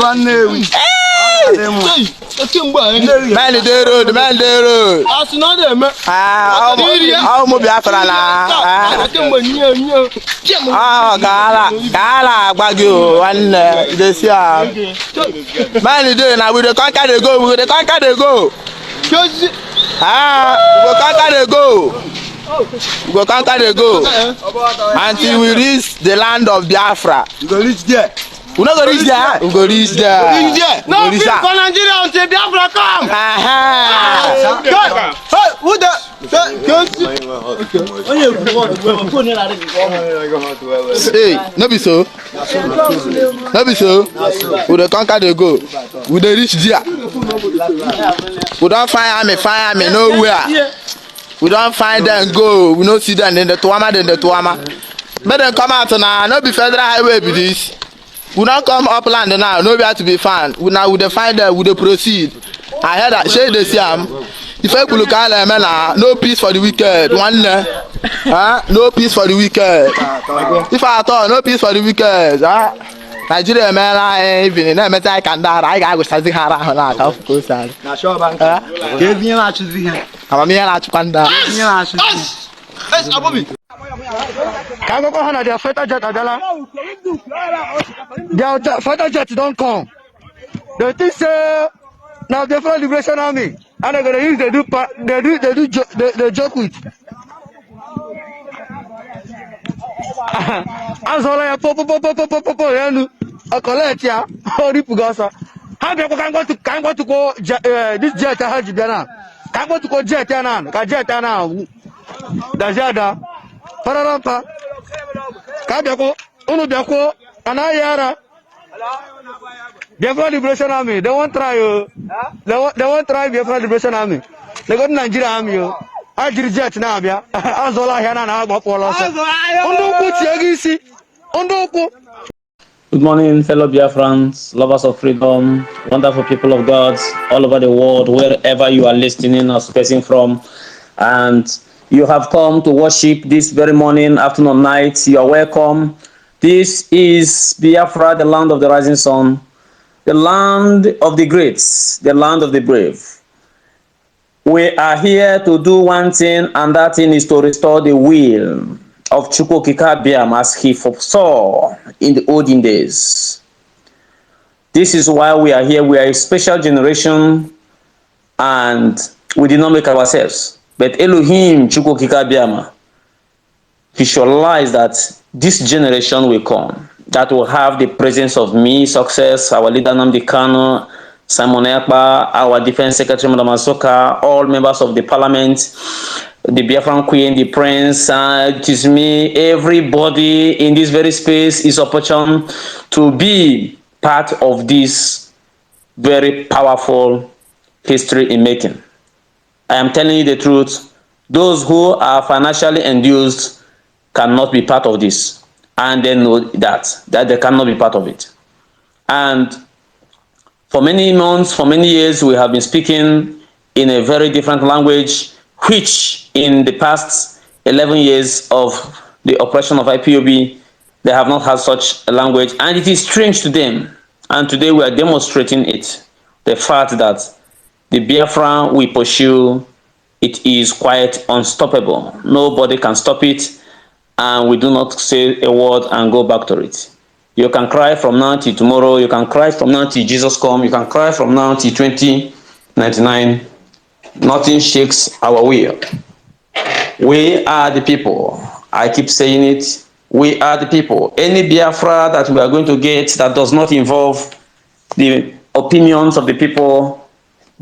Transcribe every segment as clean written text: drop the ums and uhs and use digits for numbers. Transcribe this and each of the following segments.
One day. Man the road, man the road. As not them. How mo Biafra na. Gala Bagyo one this year. Man the day now we the conquer the go, we the conquer the go. We go conquer the go. We go conquer the go. Until we reach the land of Biafra. You go reach there. We not go reach there. We go reach there. Reach there. No, people for Nigeria until Biafra come. Hey, who the? Hey, no be so. No be so. We dey conquer the go. We dey reach there. We don't find army nowhere. We don't find them go. We no see them in the Tuama, But then come out now. No be federal highway be this. We don't come upland now. Nowhere to be found. We now we dey find them. We dey proceed. I heard that. Shey dey see am. If I look at them now, no peace for the wicked. No peace for the wicked. If I thought no peace for the wicked, Nigeria man, even na meta can that I go start hara na ka of course. Na sure bank. Give me na chuzi here. Ama me na chukanda. Yes, Abobi. Can go on their fighter jet Adala. Their fighter jet don't come. They think say now the Federal Liberation Army and they're gonna use they joke with. As all I pop a collect ya or Pugasa. How people can go to go this jet Hajibiana. Can go to go jet now. Dajada Pararampa Kabako Unudako Anayara Biafra Liberation Army. They won't try you. They won't try Biafra Liberation Army. They got Nigeria Army. I did jet now. Azola Hana Abopola. Good morning, fellow Biafrans, lovers of freedom, wonderful people of God all over the world, wherever you are listening or speaking from, and you have come to worship this very morning, afternoon, night. You are welcome. This is Biafra, the land of the rising sun, the land of the great, the land of the brave. We are here to do one thing, and that thing is to restore the will of Chukwukika Biam as he foresaw in the olden days. This is why we are here. We are a special generation, and we did not make ourselves. But Elohim Chukwukika Biam visualized that this generation will come, that will have the presence of me, success, our leader Nnamdi Kanu, Simon Ekpa, our defense secretary Madam Asoka, all members of the parliament, the Biafran Queen, the Prince, it is me, everybody in this very space is opportune to be part of this very powerful history in making. I am telling you the truth. Those who are financially induced cannot be part of this, and they know that they cannot be part of it. And for many months, for many years, we have been speaking in a very different language, which in the past 11 years of the operation of IPOB, they have not had such a language, and it is strange to them. And today we are demonstrating it, the fact that the Biafra we pursue, it is quite unstoppable. Nobody can stop it, and we do not say a word and go back to it. You can cry from now till tomorrow, you can cry from now till Jesus come, you can cry from now till 2099. Nothing shakes our will. We are the people. I keep saying it. We are the people. Any Biafra that we are going to get that does not involve the opinions of the people,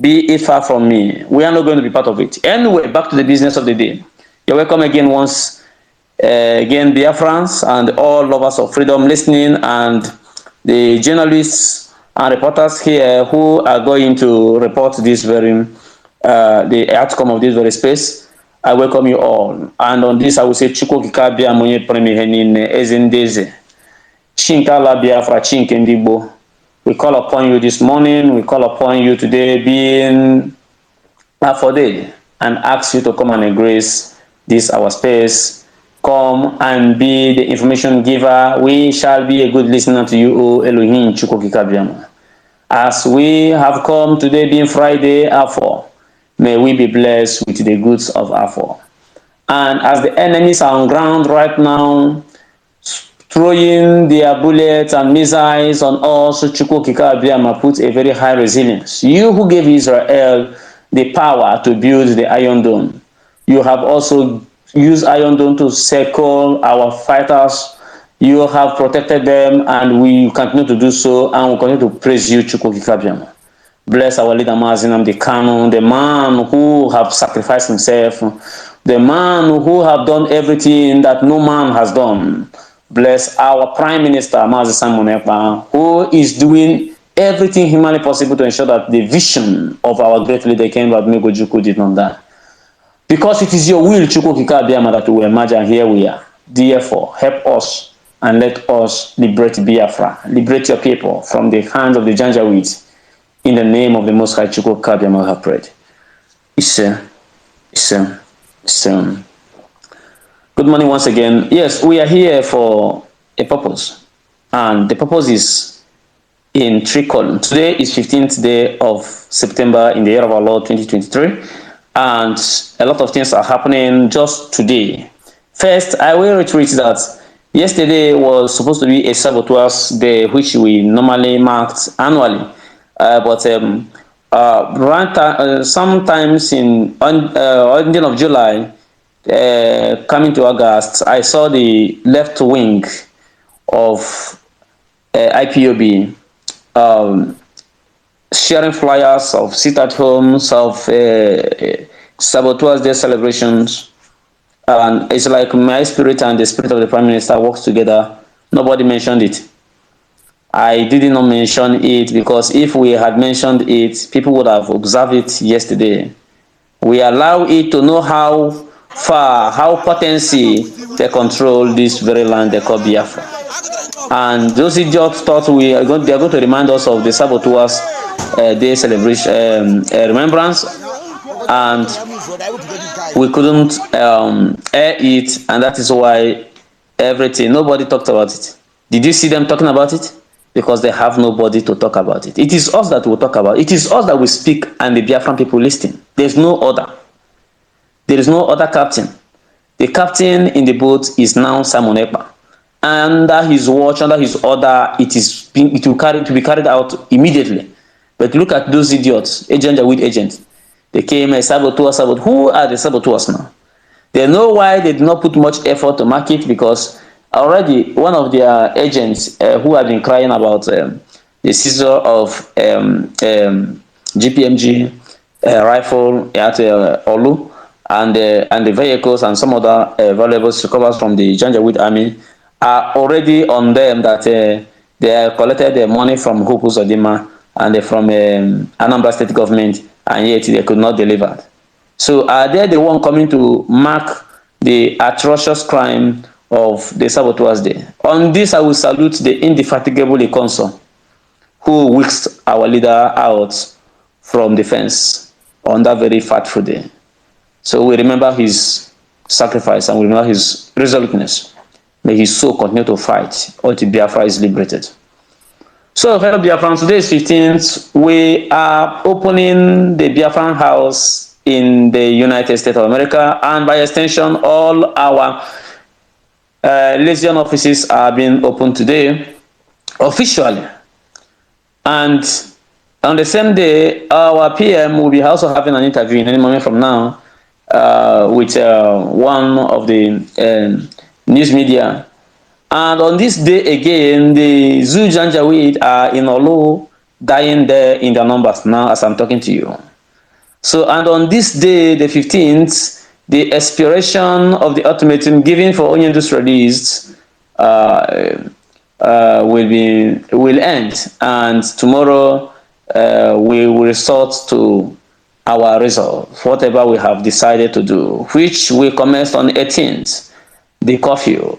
be it far from me, we are not going to be part of it. Anyway, back to the business of the day. You're welcome again once again, Biafrans and all lovers of freedom listening, and the journalists and reporters here who are going to report this very the outcome of this very space. I welcome you all. And on this, I will say, Chukwukika Biam onye premihenine ezendeze. Chinkala Biafra chinkendibo. We call upon you this morning. We call upon you today, being afforded, and ask you to come and grace this our space. Come and be the information giver. We shall be a good listener to you, O Elohim Chukwukika Biam. As we have come today being Friday, Afo, may we be blessed with the goods of Afo. And as the enemies are on ground right now, throwing their bullets and missiles on us, Chukwukika Abiyama put a very high resilience. You who gave Israel the power to build the Iron Dome, you have also used Iron Dome to circle our fighters. You have protected them, and we continue to do so, and we continue to praise you, Chukwukika Abiyama. Bless our leader Mazinam the Kanu, the man who have sacrificed himself, the man who have done everything that no man has done. Bless our Prime Minister Mazi Simon Ekpa, who is doing everything humanly possible to ensure that the vision of our great leader Ken Ojukwu did not die. Because it is your will, Chukwukika Abiyama, that we will emerge, and here we are. Therefore, help us and let us liberate Biafra, liberate your people from the hands of the Janjaweeds. In the name of the Most High Chukwukika Abiyama, I have prayed. Good morning once again. Yes, we are here for a purpose, and the purpose is in 3 columns. Today is 15th day of September in the year of our Lord 2023, and a lot of things are happening just today. First, I will retreat that yesterday was supposed to be a saboteurs day, which we normally marked annually. Sometimes in ending of July, coming to August, I saw the left wing of IPOB sharing flyers of sit-at-homes, of saboteurs day celebrations, and it's like my spirit and the spirit of the Prime Minister works together. Nobody mentioned it. I did not mention it because if we had mentioned it, people would have observed it yesterday. We allow it to know how far, how potency they control this very land they call Biafra. And those idiots thought they are going to remind us of the saboteurs day celebration remembrance, and we couldn't air it, and that is why nobody talked about it. Did you see them talking about it? Because they have nobody to talk about it. It is us that will talk about it. It is us that will speak, and the Biafran people listen. There's no other. There is no other captain. The captain in the boat is now Simon Ekpa. Under his watch, under his order, it will be carried out immediately. But look at those idiots, agent with agent. They came as saboteurs. Who are the saboteurs now? They know why they did not put much effort to mark it, because already one of their agents who have been crying about the seizure of GPMG rifle at Olu and the vehicles and some other valuables recovered from the Janjaweed army are already on them, that they collected the money from Huku Zodima and from Anambra state government, and yet they could not deliver. So are they the one coming to mark the atrocious crime of the Saboteurs Day? On this, I will salute the indefatigable Ikonso, who whisked our leader out from the fence on that very fateful day. So we remember his sacrifice and we remember his resoluteness. May his soul continue to fight until Biafra is liberated. So, fellow Biafrans, today is 15th. We are opening the Biafran House in the United States of America, and by extension, all our Legion offices are being opened today officially. And on the same day, our PM will be also having an interview in any moment from now with one of the news media. And on this day again, the Zoo Janjaweed are in Olu, dying there in their numbers now as I'm talking to you. So, and on this day, the 15th, the expiration of the ultimatum given for Onyendu's release will end, and tomorrow we will resort to our resolve, whatever we have decided to do, which will commence on the 18th, the curfew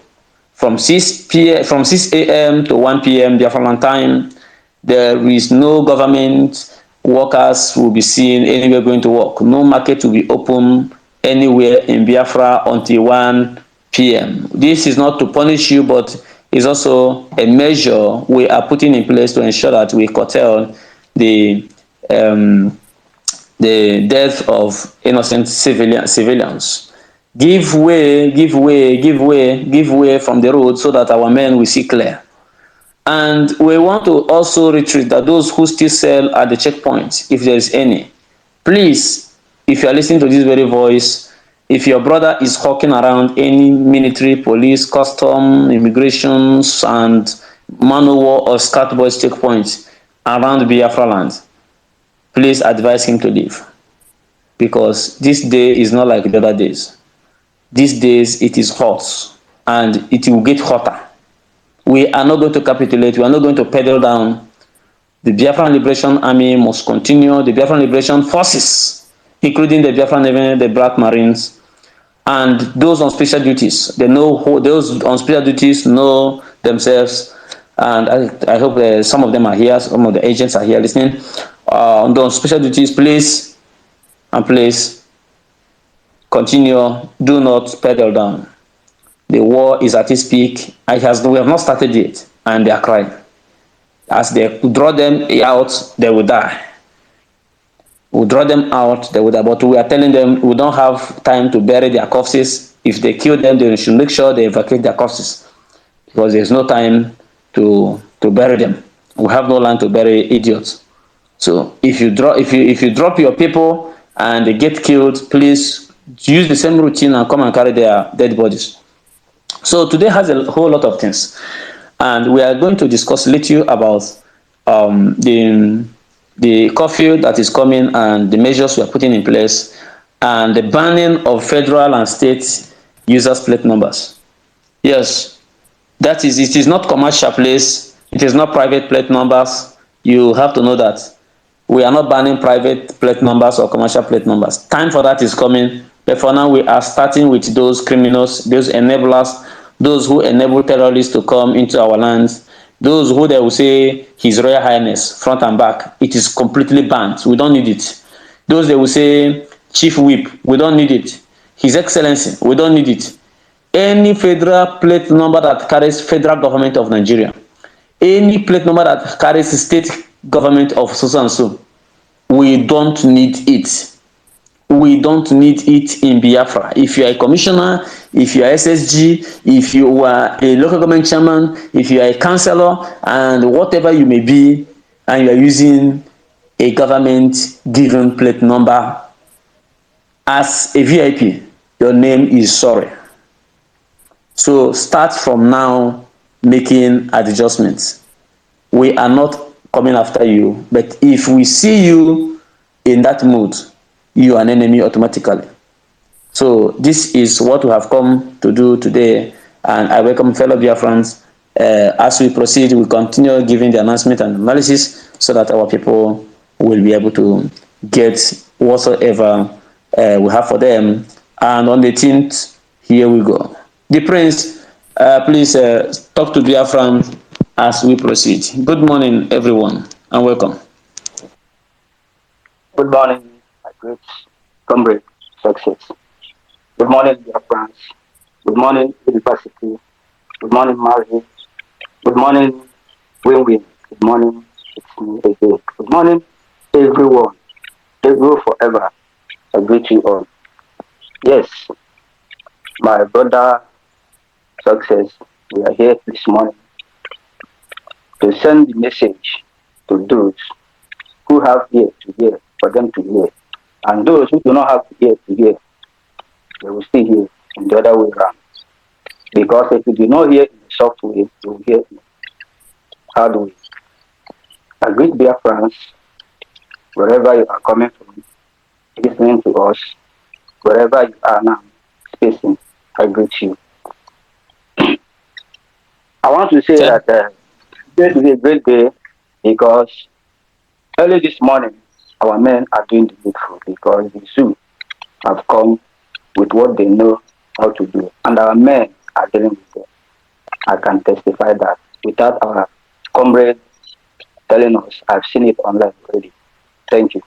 from 6 a.m. to 1 p.m. Biafran time. There is no government workers will be seen anywhere going to work. No market will be open anywhere in Biafra until 1 p.m. This is not to punish you, but is also a measure we are putting in place to ensure that we curtail the um, the death of innocent civilians. Give way, give way, give way, give way from the road so that our men will see clear. And we want to also retreat that those who still sell at the checkpoints, if there is any, please, if you are listening to this very voice, if your brother is hawking around any military, police, custom, immigrations, and manowar or scout boys checkpoints around Biafra land, please advise him to leave, because this day is not like the other days. These days it is hot and it will get hotter. We are not going to capitulate. We are not going to pedal down. The Biafran Liberation Army must continue. The Biafran Liberation Forces, including the Biafran Navy, the Black Marines, and those on special duties. They know who, those on special duties know themselves. And I hope some of them are here. Some of the agents are here listening. On those special duties, please and please continue. Do not pedal down. The war is at its peak. We have not started yet, and they are crying. As they draw them out, they will die. We draw them out, they will die. But we are telling them we don't have time to bury their corpses. If they kill them, they should make sure they evacuate their corpses, because there's no time to bury them. We have no land to bury idiots. So if you drop your people and they get killed, please use the same routine and come and carry their dead bodies. So today has a whole lot of things, and we are going to discuss little about the curfew that is coming and the measures we are putting in place, and the banning of federal and state users plate numbers. Yes, that is, it is not commercial place, it is not private plate numbers. You have to know that we are not banning private plate numbers or commercial plate numbers. Time for that is coming, but for now we are starting with those criminals, those enablers, those who enable terrorists to come into our lands, those who they will say His Royal Highness front and back. It is completely banned. We don't need it. Those they will say Chief Whip. We don't need it. His Excellency. We don't need it. Any federal plate number that carries federal government of Nigeria, any plate number that carries state government of so and so, we don't need it. We don't need it in Biafra. If you are a commissioner, if you are SSG, if you are a local government chairman, if you are a councillor, and whatever you may be, and you are using a government given plate number as a VIP, your name is sorry. So start from now making adjustments. We are not coming after you, but if we see you in that mood, you are an enemy automatically. So this is what we have come to do today, and I welcome fellow Biafrans. As we proceed, we continue giving the announcement and analysis so that our people will be able to get whatsoever we have for them. And on the 18th, here we go. The Prince, please talk to Biafrans as we proceed. Good morning, everyone, and welcome. Good morning, my great comrade, success. Good morning, dear friends. Good morning, University. Good morning, Marvin. Good morning, Win-Win. Good morning, it's me again. Good morning, everyone. They go forever. I greet you all. Yes, my brother, success, we are here this morning to send the message to those who have ear to hear, for them to hear. And those who do not have ear to hear, they will still hear in the other way around. Because if you do not hear in a soft way, you will hear in a hard way. I greet dear friends, wherever you are coming from, listening to us, wherever you are now, spacing, I greet you. I want to say that this is a great day because early this morning, our men are doing the needful because the zoo have come with what they know how to do. And our men are dealing with them. I can testify that without our comrade telling us, I've seen it online already. Thank you.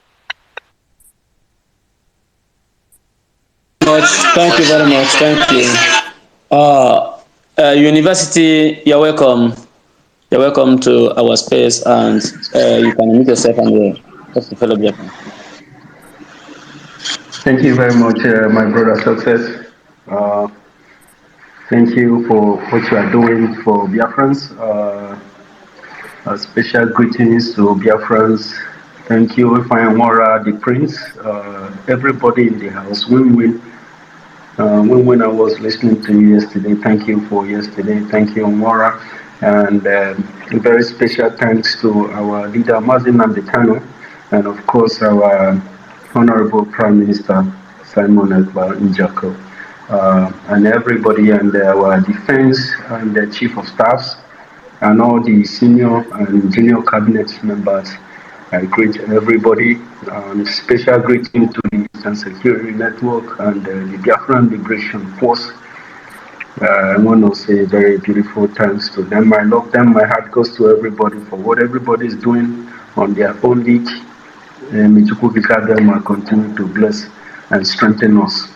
Thank you very much. Thank you. University, you're welcome. You're welcome to our space, and you can meet yourself and just to fellow Biafran. Thank you very much, my brother Success. Uh, Thank you for what you are doing for Biafrans. Special greetings to Biafrans. Thank you, Ifeanyi the Prince, everybody in the house. When I was listening to you yesterday, thank you for yesterday. Thank you, Mora. And a very special thanks to our leader, Mazin Namdekano, and of course, our Honorable Prime Minister, Simon Ekpa Njako, and everybody, and our defense and the Chief of Staffs, and all the senior and junior cabinet members. I greet everybody. Special greeting to the Eastern Security Network and the Biafran Liberation Force. I want to say very beautiful thanks to them. I love them. My heart goes to everybody for what everybody is doing on their own league. Michukwu continue to bless and strengthen us.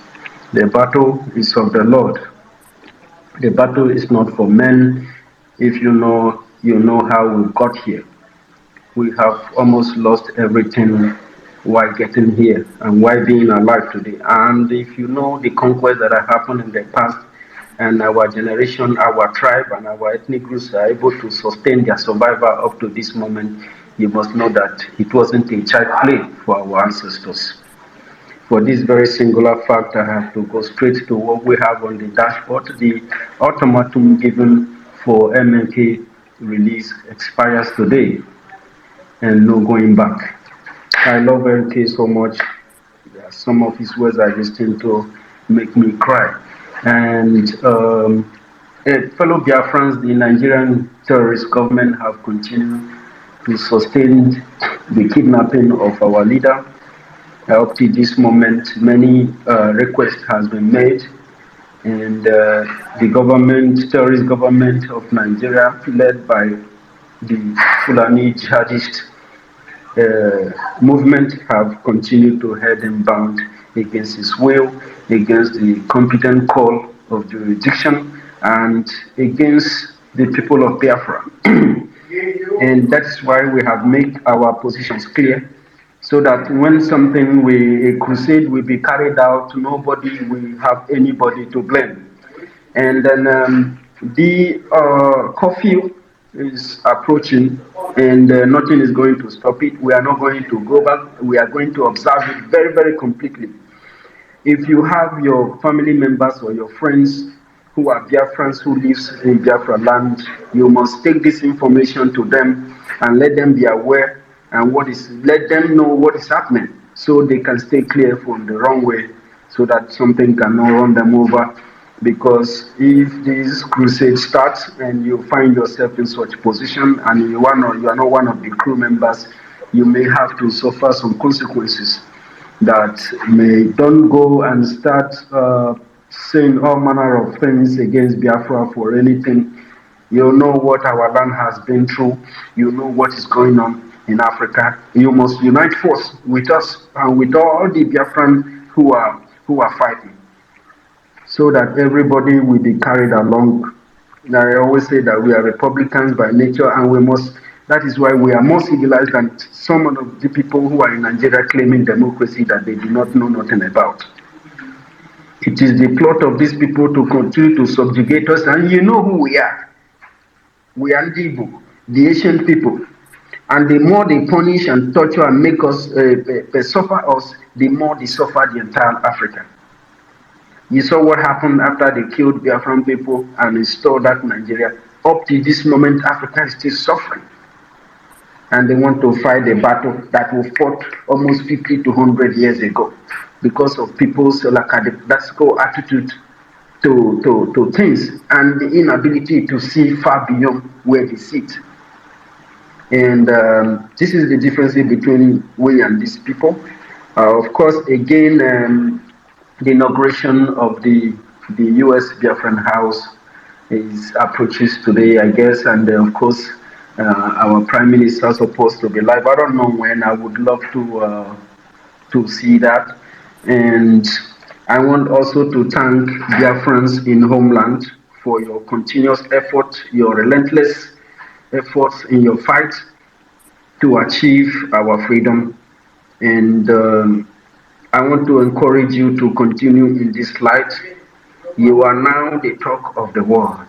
The battle is of the Lord. The battle is not for men. If you know how we got here. We have almost lost everything while getting here and while being alive today. And if you know the conquests that have happened in the past, and our generation, our tribe, and our ethnic groups are able to sustain their survival up to this moment, you must know that it wasn't a child play for our ancestors. For this very singular fact, I have to go straight to what we have on the dashboard. The ultimatum given for MNK release expires today, and no going back. I love MK so much. Some of his words are destined to make me cry. And fellow Biafrans, the Nigerian terrorist government have continued to sustain the kidnapping of our leader. Up to this moment, many requests has been made, and the terrorist government of Nigeria, led by the Fulani jihadist movement, have continued to head him bound against his will, against the competent call of jurisdiction, and against the people of Biafra. And that's why we have made our positions clear, so that when a crusade will be carried out, nobody will have anybody to blame. And then the curfew is approaching, and nothing is going to stop it. We are not going to go back. We are going to observe it very, very completely. If you have your family members or your friends who are Biafrans who lives in Biafra land, you must take this information to them and let them be aware and let them know what is happening, so they can stay clear from the wrong way, so that something cannot run them over. Because if this crusade starts and you find yourself in such position and you are not one of the crew members, you may have to suffer some consequences that may don't go and start saying all manner of things against Biafra for anything. You know what our land has been through. You know what is going on in Africa. You must unite force with us and with all the Biafran who are fighting, so that everybody will be carried along. I always say that we are Republicans by nature, and that is why we are more civilized than some of the people who are in Nigeria claiming democracy that they do not know nothing about. It is the plot of these people to continue to subjugate us, and you know who we are. We are the Igbo, the Asian people. And the more they punish and torture and make us suffer us, the more they suffer the entire Africa. You saw what happened after they killed Biafran people and restored that Nigeria. Up to this moment, Africa is still suffering. And they want to fight a battle that was fought almost 50 to 100 years ago, because of people's lackadaisical attitude to things and the inability to see far beyond where they sit. And this is the difference between we and these people. Of course, again, the inauguration of the U.S. Biafran House approaches today, I guess, and of course, our Prime Minister is supposed to be live. I don't know when. I would love to see that. And I want also to thank Biafrans in homeland for your continuous effort, your relentless efforts in your fight to achieve our freedom. And I want to encourage you to continue in this light. You are now the talk of the world.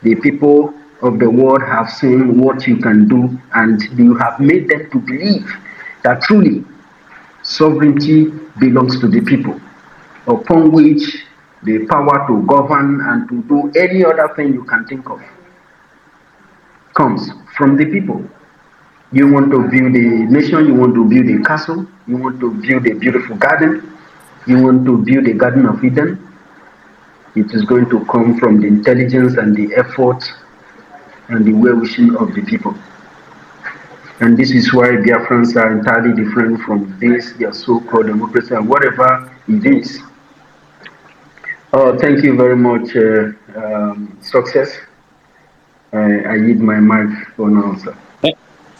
The people of the world have seen what you can do, and you have made them to believe that truly sovereignty belongs to the people, upon which the power to govern and to do any other thing you can think of comes from the people. You want to build a nation, you want to build a castle, you want to build a beautiful garden, you want to build a Garden of Eden. It is going to come from the intelligence and the effort and the well-wishing of the people. And this is why Biafrans are entirely different from this, their so-called democracy and whatever it is. Thank you very much, Success. I yield my mic for now, sir.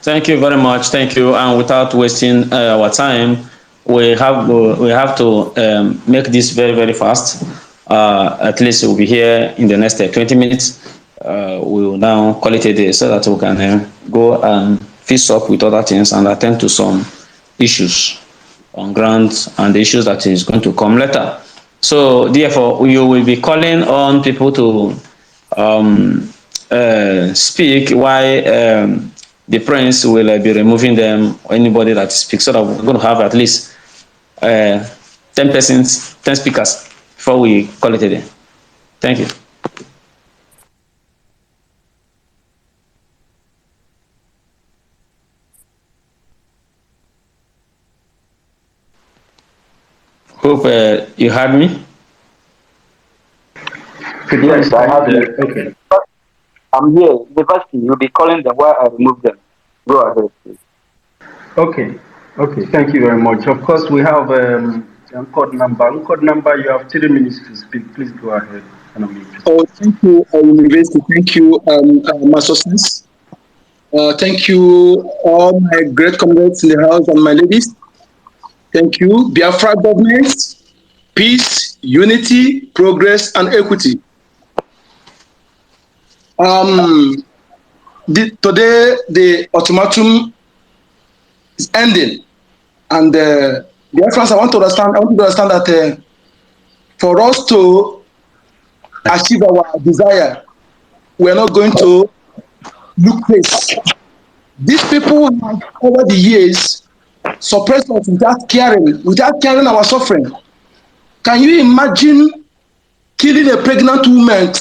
Thank you very much. Thank you. And without wasting our time, we have to make this very, very fast. At least we'll be here in the next 20 minutes. We will now call it a day so that we can go and fix up with other things and attend to some issues on ground and the issues that is going to come later. So therefore, you will be calling on people to speak why the prince will be removing them, or anybody that speaks, so that we're going to have at least 10 persons, 10 speakers before we call it a day. Thank you. Hope you heard me. Yes, I have you. Okay. I'm here. University, you'll be calling them while I remove them. Go ahead, please. Okay. Okay. Thank you very much. Of course, we have code number. Code number, you have 3 minutes to speak. Please go ahead. Oh, thank you, University. Thank you, my sources. Thank you, all my great comrades in the house and my ladies. Thank you, Biafra government, peace, unity, progress, and equity. Today, the ultimatum is ending, and Biafrans, I want to understand that for us to achieve our desire, we are not going to look crazy. These people have, over the years, suppressed us without caring our suffering. Can you imagine killing a pregnant woman,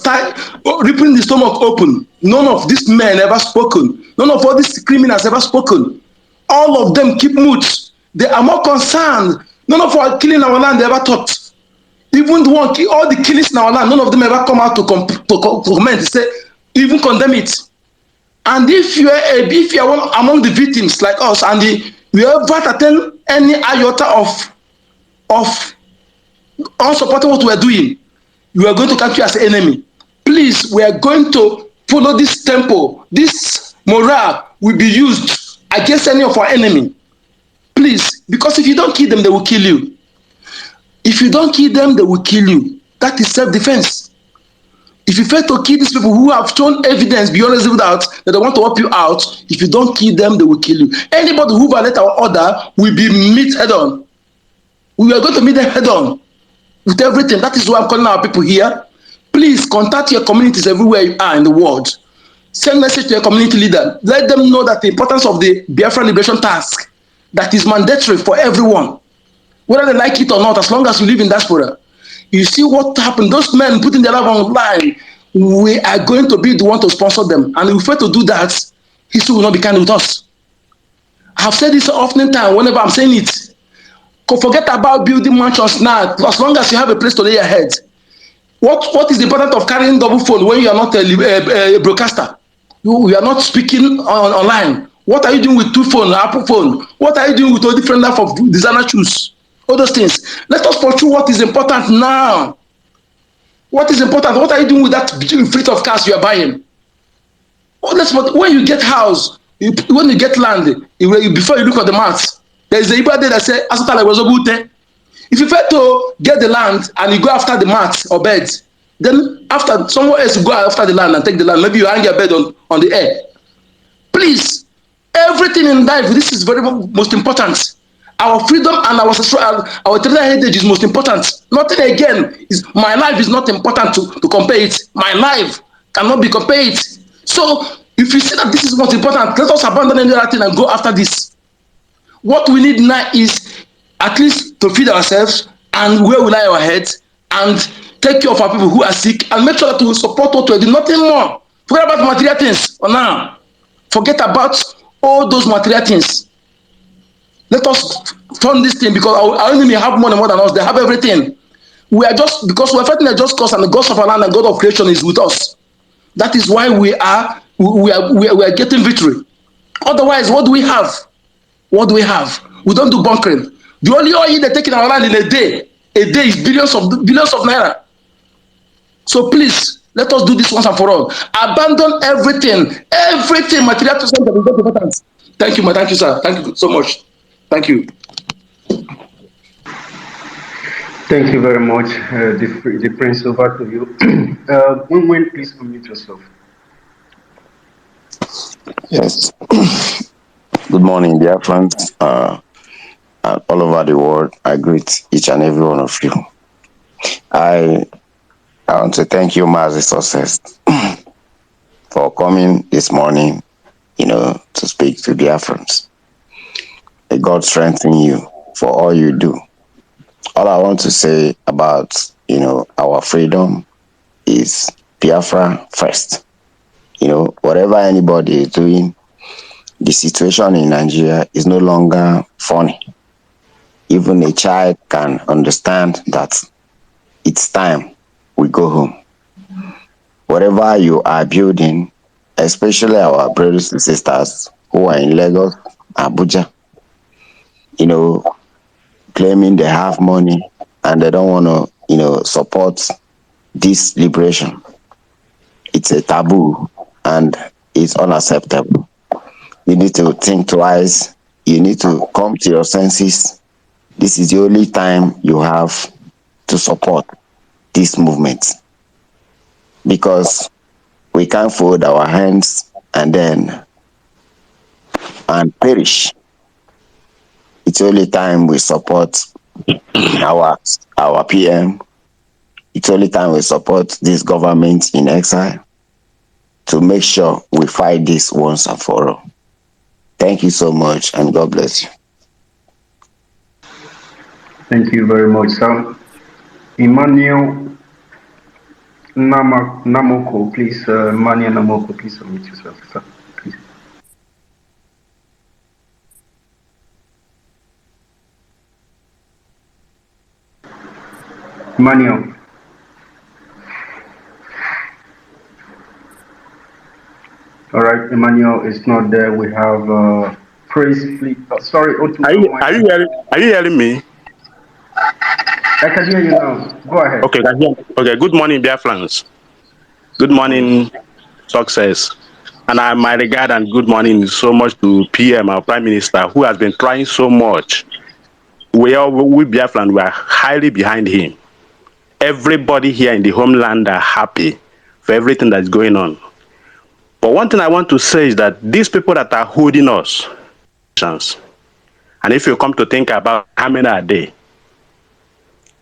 ripping the stomach open? None of these men ever spoken. None of all these criminals ever spoken. All of them keep mute. They are more concerned. None of our killing our land ever talked. Even the one, all the killings in our land, none of them ever come out to comment, say, even condemn it. And if you are one among the victims like us, and you ever attend any iota of unsupporting what we are doing, you are going to count you as an enemy. Please, we are going to follow this tempo. This morale will be used against any of our enemy. Please, because if you don't kill them, they will kill you. If you don't kill them, they will kill you. That is self-defense. If you fail to kill these people who have shown evidence beyond reasonable doubt that they want to help you out, if you don't kill them, they will kill you. Anybody who violates our order will be met head on. We are going to meet them head on with everything. That is why I'm calling our people here. Please contact your communities everywhere you are in the world. Send message to your community leader. Let them know that the importance of the Biafra liberation task that is mandatory for everyone, whether they like it or not, as long as you live in diaspora. You see what happened. Those men putting their life on line, we are going to be the one to sponsor them. And if we fail to do that, history will not be kind with us. I have said this often time whenever I'm saying it. Forget about building mansions now, as long as you have a place to lay your head. What is the importance of carrying double phone when you are not a broadcaster? You are not speaking online. What are you doing with 2 phones, Apple phone? What are you doing with all different type of designer shoes? All those things. Let us pursue what is important now. What is important? What are you doing with that fleet of cars you are buying? When you get house, when you get land, before you look at the maths, there is a Igbo day that says, if you fail to get the land and you go after the mats or beds, then after someone else will go after the land and take the land. Maybe you hang your bed on the air. Please, everything in life, this is very most important. Our freedom and our territorial heritage is most important. Nothing again is my life is not important to compare it. My life cannot be compared. So if you see that this is most important, let us abandon any other thing and go after this. What we need now is at least to feed ourselves and where we lie our heads and take care of our people who are sick and make sure that we support what we're doing. Nothing more. Forget about material things for now. Forget about all those material things. Let us fund this thing because our enemy have money more than us. They have everything. We are just because we're fighting a just cause, and the God of our land and God of creation is with us. That is why we are getting victory. Otherwise, what do we have? What do we have? We don't do bunkering. The only oil they take in our land in a day is billions of naira. So please, let us do this once and for all. Abandon everything material to something that is not important. Thank you, thank you, sir. Thank you so much. Thank you. Thank you very much, the Prince. Over to you. M0N, please unmute yourself. Yes. Good morning, dear friends. All over the world, I greet each and every one of you. I want to thank you, Mazi Success, for coming this morning, to speak to dear friends. May God strengthen you for all you do. All I want to say about, our freedom is Biafra first. Whatever anybody is doing, the situation in Nigeria is no longer funny. Even a child can understand that it's time we go home. Whatever you are building, especially our brothers and sisters who are in Lagos, Abuja, claiming they have money and they don't want to, support this liberation. It's a taboo and it's unacceptable. You need to think twice. You need to come to your senses. This is the only time you have to support this movement, because we can't fold our hands and perish. It's only time we support our PM. It's only time we support this government in exile to make sure we fight this once and for all. Thank you so much, and God bless you. Thank you very much, sir. Emmanuel Namoko, please. Emmanuel Namoko, please unmute yourself, sir. Please. Emmanuel. All right, Emmanuel is not there. We have Praise, please. Sorry, Are you hearing me? I can hear you now. Go ahead. Okay, good morning, dear friends. Good morning, Success. And my regard and good morning so much to PM, our Prime Minister, who has been trying so much. We Biafran, we are highly behind him. Everybody here in the homeland are happy for everything that's going on. But one thing I want to say is that these people that are holding us, and if you come to think about how many are they,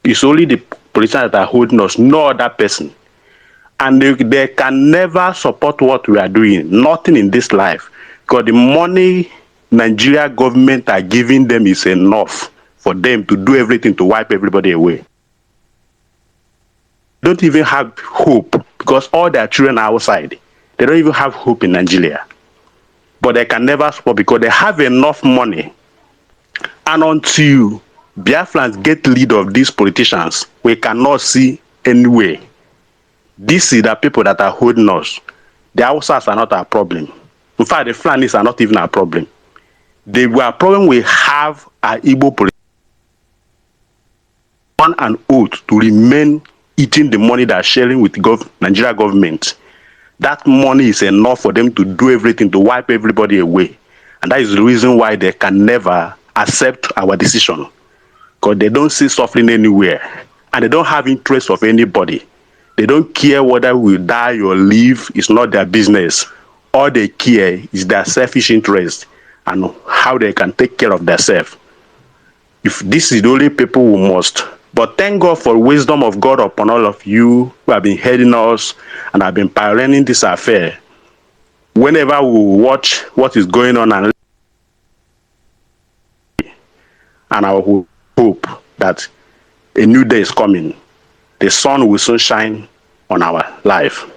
it's only the politicians that are holding us, no other person. And they can never support what we are doing, nothing in this life, because the money Nigeria government are giving them is enough for them to do everything to wipe everybody away. They don't even have hope because all their children are outside. They don't even have hope in Nigeria. But they can never support because they have enough money. And until Biafrans get lead of these politicians, we cannot see any way. This is the people that are holding us. The Hausas are not our problem. In fact, the Fulanis are not even our problem. The problem we have are Igbo politicians on an oath to remain eating the money they're sharing with Nigeria government. That money is enough for them to do everything, to wipe everybody away. And that is the reason why they can never accept our decision. Because they don't see suffering anywhere. And they don't have interest of anybody. They don't care whether we die or live. It's not their business. all they care is their selfish interest and how they can take care of themselves. If this is the only people who must. But thank God for wisdom of God upon all of you who have been heading us and have been pioneering this affair. Whenever we watch what is going on and I will hope that a new day is coming. The sun will soon shine on our life.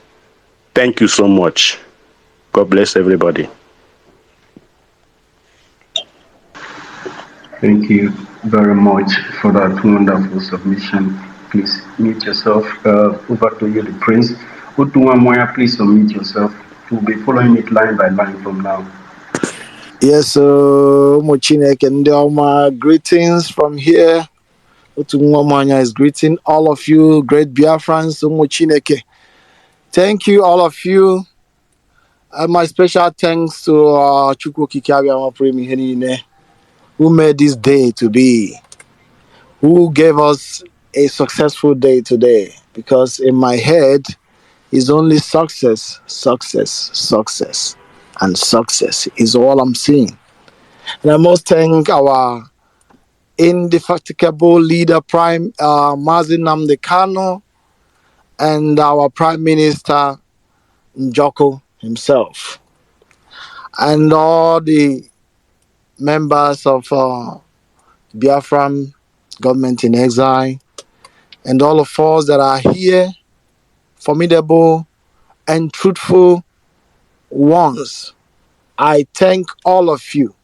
Thank you so much. God bless everybody. Thank you very much for that wonderful submission. Please mute yourself. Over to you, the prince. Utuamoya, please unmute yourself. We'll be following it line by line from now. Yes, Mochinek and Delma, greetings from here. Utumwamanya is greeting all of you, great Biafrans, Mochineke. Thank you, all of you. My special thanks to Chukwu Kikabiama Premi Henine, who made this day to be, who gave us a successful day today. Because in my head is only success, success, success, and success is all I'm seeing. And I must thank our indefatigable leader, Mazi Nnamdi Kanu, and our Prime Minister Njoko himself, and all the members of Biafran government in exile, and all of us that are here, formidable and truthful ones. I thank all of you.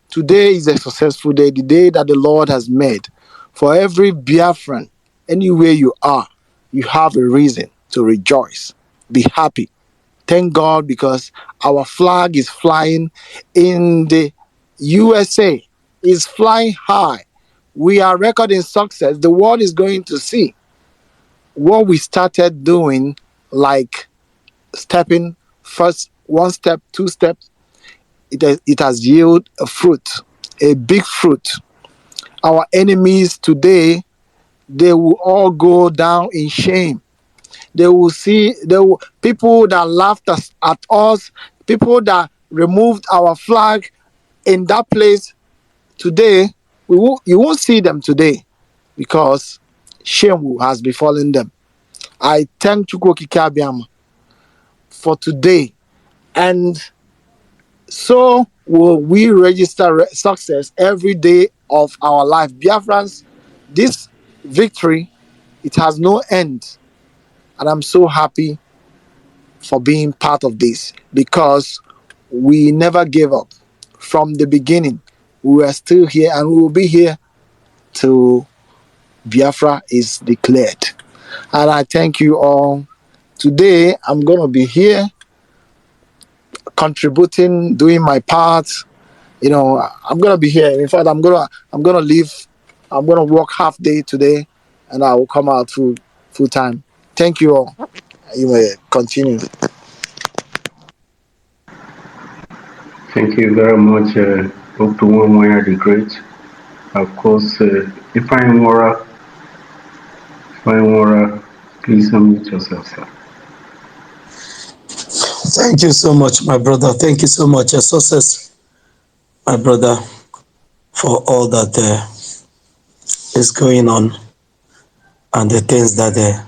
Today is a successful day, the day that the Lord has made. For every Biafran, anywhere you are, you have a reason to rejoice. Be happy. Thank God, because our flag is flying in the USA. It's flying high. We are recording success. The world is going to see what we started doing, like stepping first, one step, two steps. It has yielded a fruit, a big fruit. Our enemies today, they will all go down in shame. They will see people that laughed at us, people that removed our flag in that place today. You won't see them today, because shame has befallen them. I thank Chukwu Kikabiam for today, and so will we register success every day of our life. Biafrans, this victory, it has no end. And I'm so happy for being part of this, because we never gave up. From the beginning, we were still here, and we will be here till Biafra is declared. And I thank you all. Today, I'm going to be here contributing, doing my part. I'm going to be here. In fact, I'm going to leave. I'm going to work half day today, and I will come out full time. Thank you all. You may continue. Thank you very much, Dr. Utuamoya the Great. Of course, Ifeanyi Wara, please unmute yourself, sir. Thank you so much, my brother. Thank you so much, Success, my brother, for all that is going on and the things that the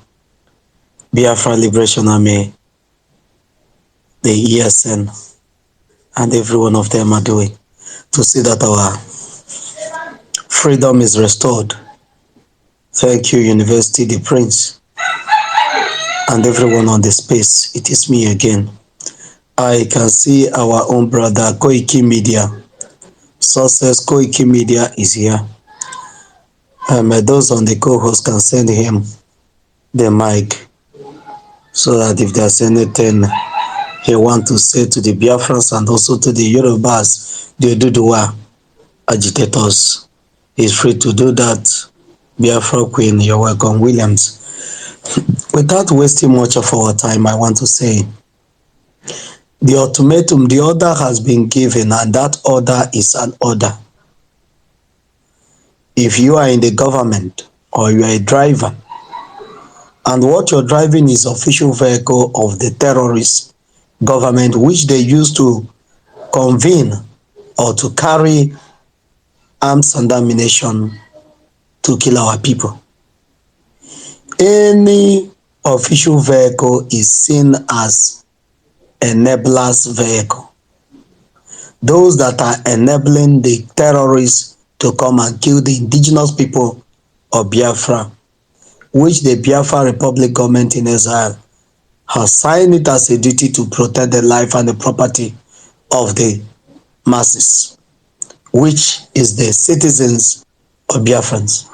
Biafra Liberation Army, the ESN, and every one of them are doing to see that our freedom is restored. Thank you, University, the Prince, and everyone on the space. It is me again. I can see our own brother, Koiki Media. Success Koiki Media is here. Those on the co-host can send him the mic, so that if there's anything he wants to say to the Biafrans and also to the Yorubas, the Duduwa agitators, he's free to do that. Biafra Queen, you're welcome. Williams. Without wasting much of our time, I want to say the ultimatum, the order has been given, and that order is an order. If you are in the government or you are a driver, and what you're driving is official vehicle of the terrorists, government which they use to convene or to carry arms and ammunition to kill our people. Any official vehicle is seen as enablers vehicle. Those that are enabling the terrorists to come and kill the indigenous people of Biafra, which the Biafra Republic government in exile has signed it as a duty to protect the life and the property of the masses, which is the citizens of Biafrans.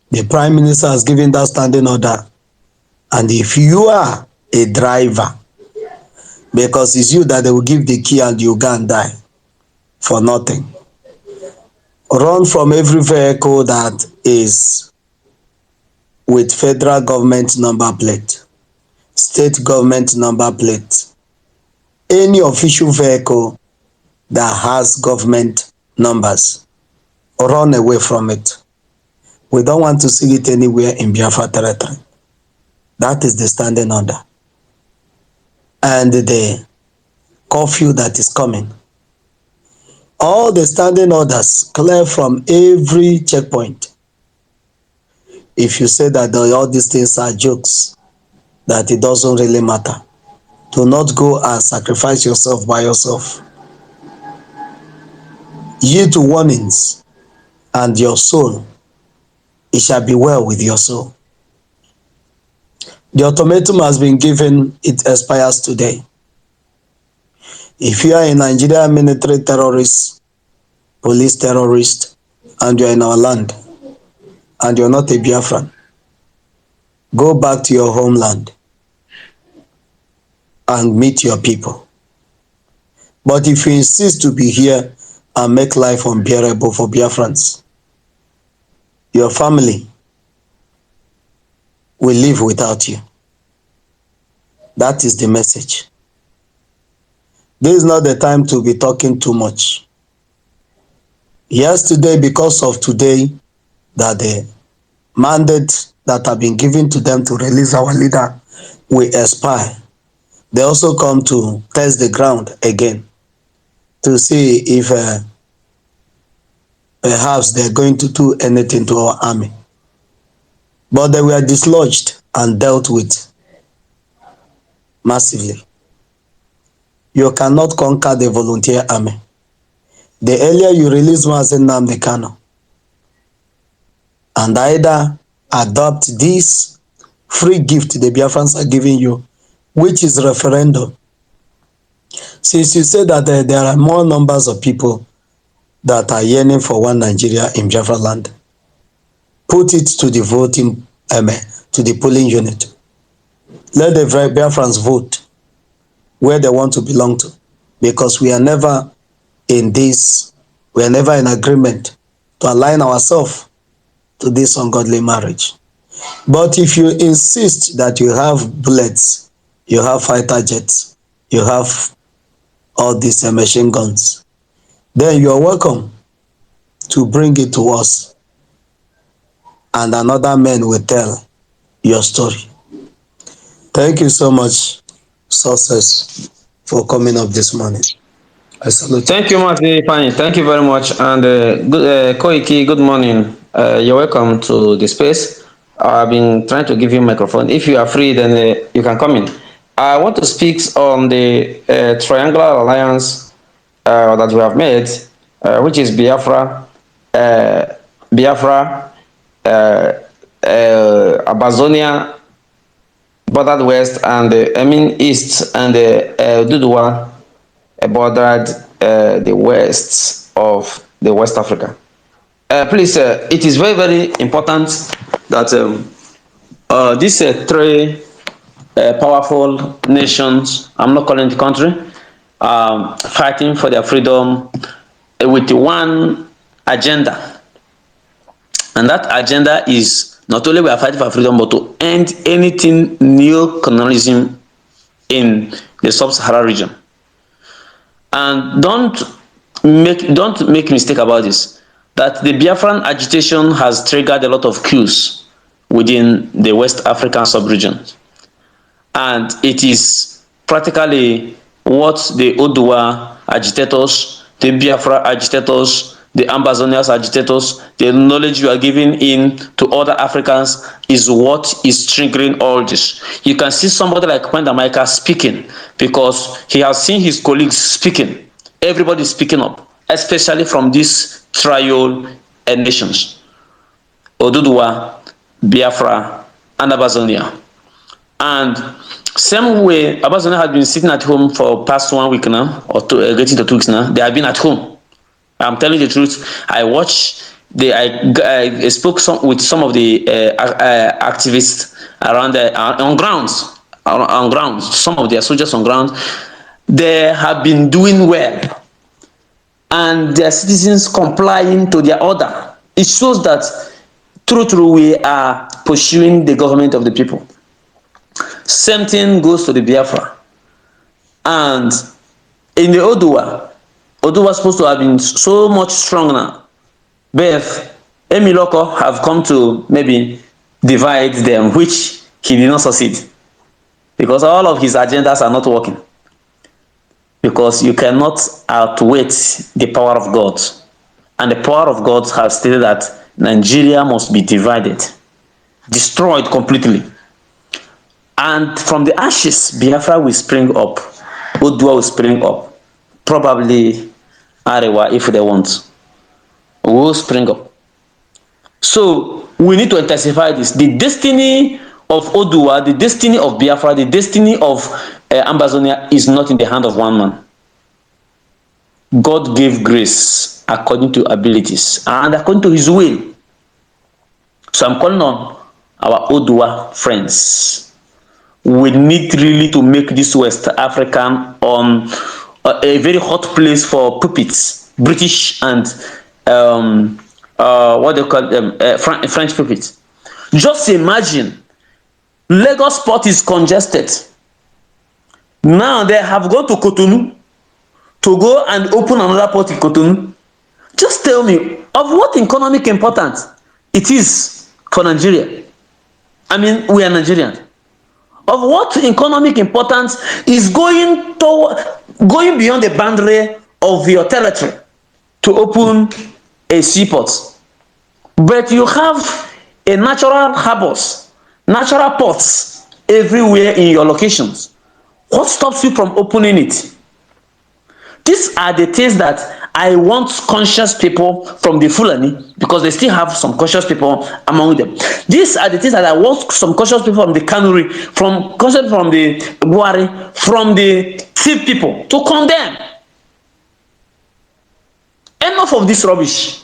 The Prime Minister has given that standing order, and if you are a driver, because it's you that they will give the key and you go and die for nothing. Run from every vehicle that is with federal government number plate, state government number plate, any official vehicle that has government numbers. Run away from it. We don't want to see it anywhere in Biafra territory. That is the standing order. And the curfew that is coming. All the standing orders clear from every checkpoint. If you say that all these things are jokes, that it doesn't really matter, do not go and sacrifice yourself by yourself. Yield to warnings, and your soul, it shall be well with your soul. The ultimatum has been given, it expires today. If you are a Nigerian military terrorist, police terrorist, and you are in our land, and you are not a Biafran, go back to your homeland and meet your people. But if you insist to be here and make life unbearable for Biafrans, your family will live without you. That is the message. This is not the time to be talking too much. Yesterday, because of today, that the mandate that have been given to them to release our leader will expire. They also come to test the ground again to see if perhaps they're going to do anything to our army. But they were dislodged and dealt with massively. You cannot conquer the volunteer army. The earlier you release Mazen Nnamdi Kanu and either adopt this free gift the Biafrans are giving you, which is referendum. Since you say that there are more numbers of people that are yearning for one Nigeria in Biafra land, put it to the voting, to the polling unit. Let the Biafrans vote where they want to belong to, because we are never in this, we are never in agreement to align ourselves to this ungodly marriage. But if you insist that you have bullets, you have fighter jets, you have all these machine guns, then you are welcome to bring it to us, and another man will tell your story. Thank you so much, Success, for coming up this morning. I salute you. Thank you, Marty. Fine. Thank you very much. And Koiki, good morning. You're welcome to the space. I've been trying to give you a microphone. If you are free, then you can come in. I want to speak on the triangular alliance that we have made, which is Biafra, Amazonia, bordered west, and east, and Duduwa bordered the west of the West Africa. Please, it is very, very important that these three powerful nations, I'm not calling the country, fighting for their freedom with one agenda. And that agenda is not only we are fighting for freedom, but to end anything neo-colonialism in the sub-Saharan region. And don't make mistake about this, that the Biafran agitation has triggered a lot of coups within the West African sub-region. And it is practically what the Odua agitators, the Biafra agitators, the Ambazonians agitators, the knowledge you are giving in to other Africans is what is triggering all this. You can see somebody like Kwenda Micah speaking because he has seen his colleagues speaking. Everybody is speaking up, especially from these trial nations. Oduduwa, Biafra, and Abazonia. And same way, Abazonia has been sitting at home for past 1 week now, or getting to 2 weeks now. They have been at home. I'm telling you the truth. I watched. I spoke with some of the activists around on grounds. On grounds, some of their soldiers on ground. They have been doing well, and their citizens complying to their order. It shows that true, we are pursuing the government of the people. Same thing goes to the Biafra. And in the Oduwa is supposed to have been so much strong now. But M0N have come to maybe divide them, which he did not succeed. Because all of his agendas are not working. Because you cannot outweight the power of God. And the power of God has stated that Nigeria must be divided, destroyed completely. And from the ashes, Biafra will spring up. Odua will spring up. Probably Arewa, if they want, will spring up. So we need to intensify this. The destiny of Odua, the destiny of Biafra, the destiny of Ambazonia is not in the hand of one man. God gave grace according to abilities and according to his will. So I'm calling on our Odua friends. We need really to make this West African a very hot place for puppets, British and what they call them, French puppets. Just imagine, Lagos port is congested. Now they have gone to Cotonou to go and open another port in Cotonou. Just tell me, of what economic importance it is for Nigeria? I mean, we are Nigerians. Of what economic importance is going beyond the boundary of your territory to open a seaport? But you have a natural harbors, natural ports everywhere in your locations. What stops you from opening it? These are the things that I want conscious people from the Fulani, because they still have some conscious people among them. These are the things that I want some conscious people from the Kanuri, from the Buari, from the thief people to condemn. Enough of this rubbish.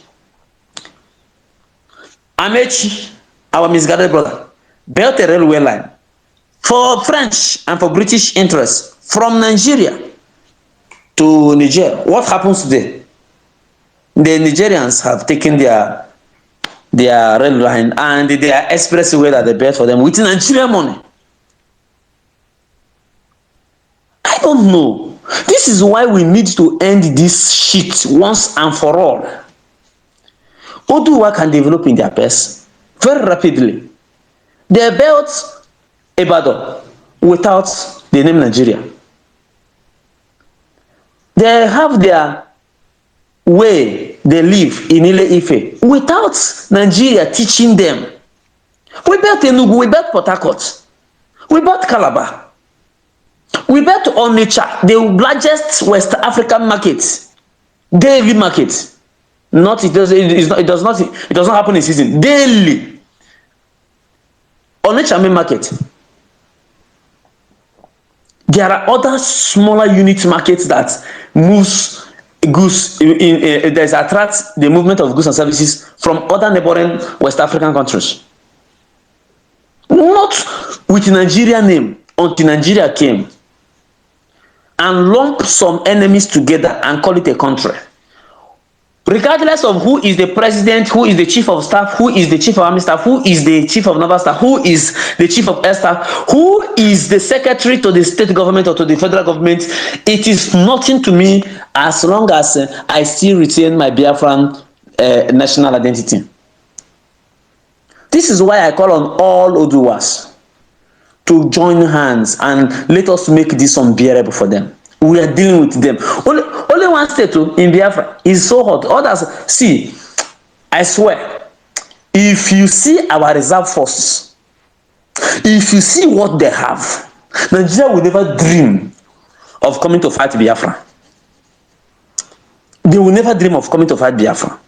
Amechi, our misguided brother, built a railway line for French and for British interests from Nigeria to Niger. What happens today? The Nigerians have taken their rail line and their expressway that they built for them with Nigerian money. I don't know. This is why we need to end this shit once and for all. Oduwa can develop in their pace very rapidly. They built Ibadan without the name Nigeria. They have their way they live in Ile-Ife without Nigeria teaching them. We built Enugu, we built Port Harcourt, we built Calabar, we built Onitsha, the largest West African market, daily market. It does not happen in season. Daily. Onitsha main market. There are other smaller unit markets that moves goods that attracts the movement of goods and services from other neighboring West African countries. Not with Nigeria name until Nigeria came and lumped some enemies together and call it a country. Regardless of who is the president, who is the chief of staff, who is the chief of army staff, who is the chief of naval staff, who is the chief of air staff, who is the secretary to the state government or to the federal government, it is nothing to me as long as I still retain my Biafran national identity. This is why I call on all Oduwas to join hands and let us make this unbearable for them. We are dealing with them. Only one state in Biafra is so hot. Others, see, I swear, if you see our reserve forces, if you see what they have, Nigeria will never dream of coming to fight Biafra. They will never dream of coming to fight Biafra.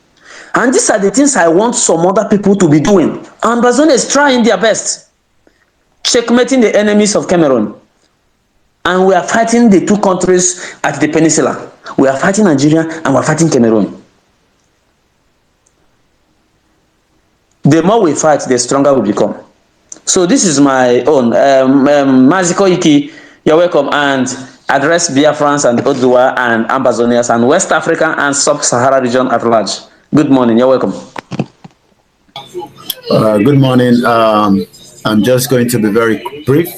And these are the things I want some other people to be doing. And Bazoum is trying their best, checkmating the enemies of Cameroon. And we are fighting the two countries at the peninsula. We are fighting Nigeria and we are fighting Cameroon. The more we fight, the stronger we become. So this is my own. Maziko Iki, you're welcome. And address Biafrans and Oduwa and Ambazonians and West Africa and Sub-Sahara region at large. Good morning. You're welcome. Good morning. I'm just going to be very brief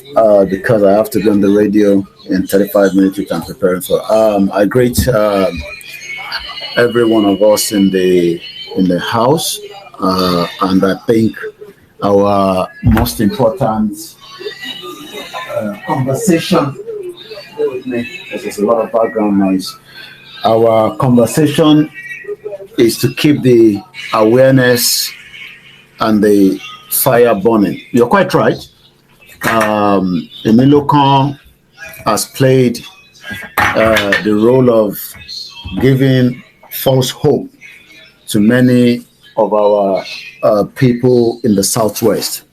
because I have to be on the radio in 35 minutes, which I'm preparing for. I greet every one of us in the house, and I think our most important conversation. Bear with me, because there's a lot of background noise. Our conversation is to keep the awareness and the fire burning. You're quite right. M0N has played the role of giving false hope to many of our people in the Southwest.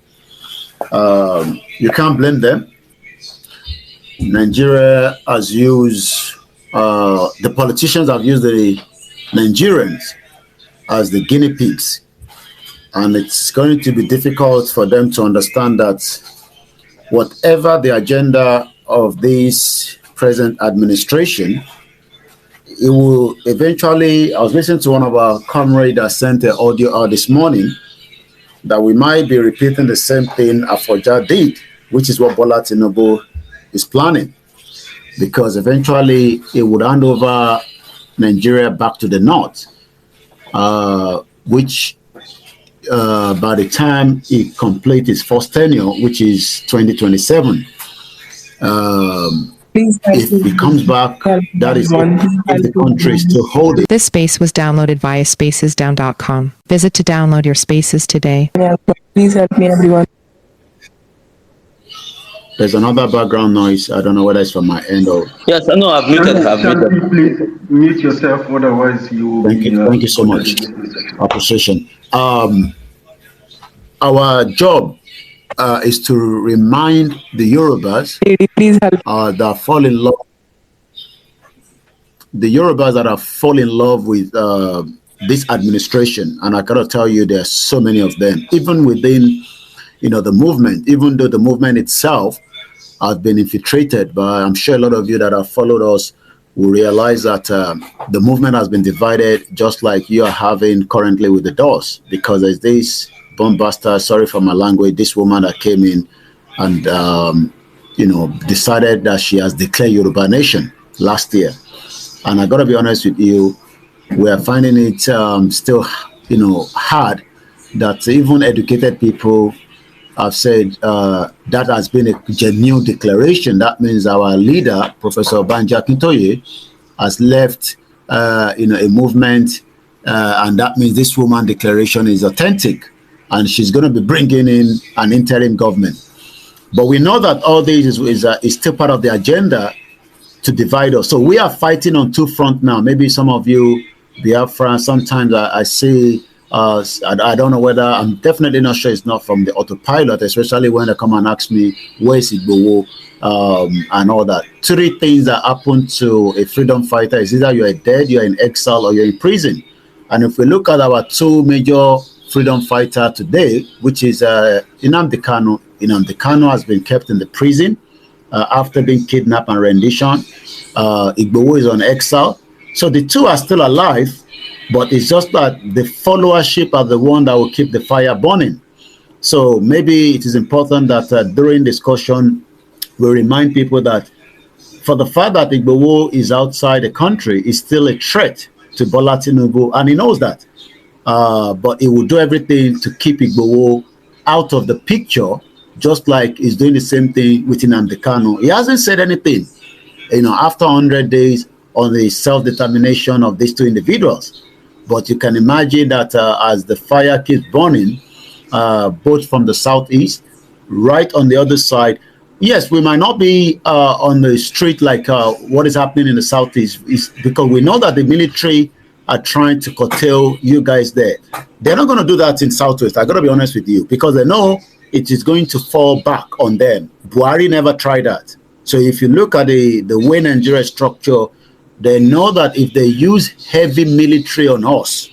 You can't blame them. Nigeria has used, the politicians have used the Nigerians as the guinea pigs. And it's going to be difficult for them to understand that whatever the agenda of this present administration, it will eventually, I was listening to one of our comrades that sent an audio out this morning, that we might be repeating the same thing Afoja did, which is what B.L.A is planning, because eventually it would hand over Nigeria back to the north, which by the time he completes his first tenure, which is 2027, if he comes back, that is if the country is still holding. This space was downloaded via spacesdown.com. Visit to download your spaces today. Please help me, everyone. There's another background noise. I don't know whether it's from my end or. Yes, I know. I've muted. Please mute yourself, otherwise you will Thank you. Thank you so much. Appreciation. Our job is to remind the Yorubas that fall in love. The Yorubas that have fallen in love with this administration, and I gotta tell you, there are so many of them, even within, the movement. Even though the movement itself has been infiltrated, but I'm sure a lot of you that have followed us will realize that the movement has been divided, just like you are having currently with the DOS, because there's this bombaster, sorry for my language, this woman that came in and decided that she has declared Yoruba Nation last year. And I gotta be honest with you, we are finding it still hard that even educated people have said that has been a genuine declaration. That means our leader, Professor Banji Akintoye, has left a movement, and that means this woman declaration is authentic, and she's going to be bringing in an interim government. But we know that all this is still part of the agenda to divide us. So we are fighting on two fronts now. Maybe some of you, Biafra, sometimes I see. I don't know whether, I'm definitely not sure it's not from the autopilot, especially when they come and ask me, where is Igbowo, and all that. Three things that happen to a freedom fighter is either you're dead, you're in exile, or you're in prison. And if we look at our two major freedom fighters today, which is Nnamdi Kanu. Nnamdi Kanu has been kept in the prison after being kidnapped and rendition. Igbowo is on exile. So the two are still alive, but it's just that the followership are the one that will keep the fire burning. So maybe it is important that during discussion, we remind people that for the fact that Igbowo is outside the country is still a threat to Bola Tinubu, and he knows that. But he will do everything to keep Igbowo out of the picture, just like he's doing the same thing with Nnamdi Kanu. He hasn't said anything, after 100 days on the self-determination of these two individuals. But you can imagine that as the fire keeps burning, both from the southeast, right on the other side, yes, we might not be on the street like what is happening in the southeast, is because we know that the military are trying to curtail you guys there. They're not going to do that in southwest. I got to be honest with you, because they know it is going to fall back on them. Buhari never tried that. So if you look at the way Nigeria structure, they know that if they use heavy military on us,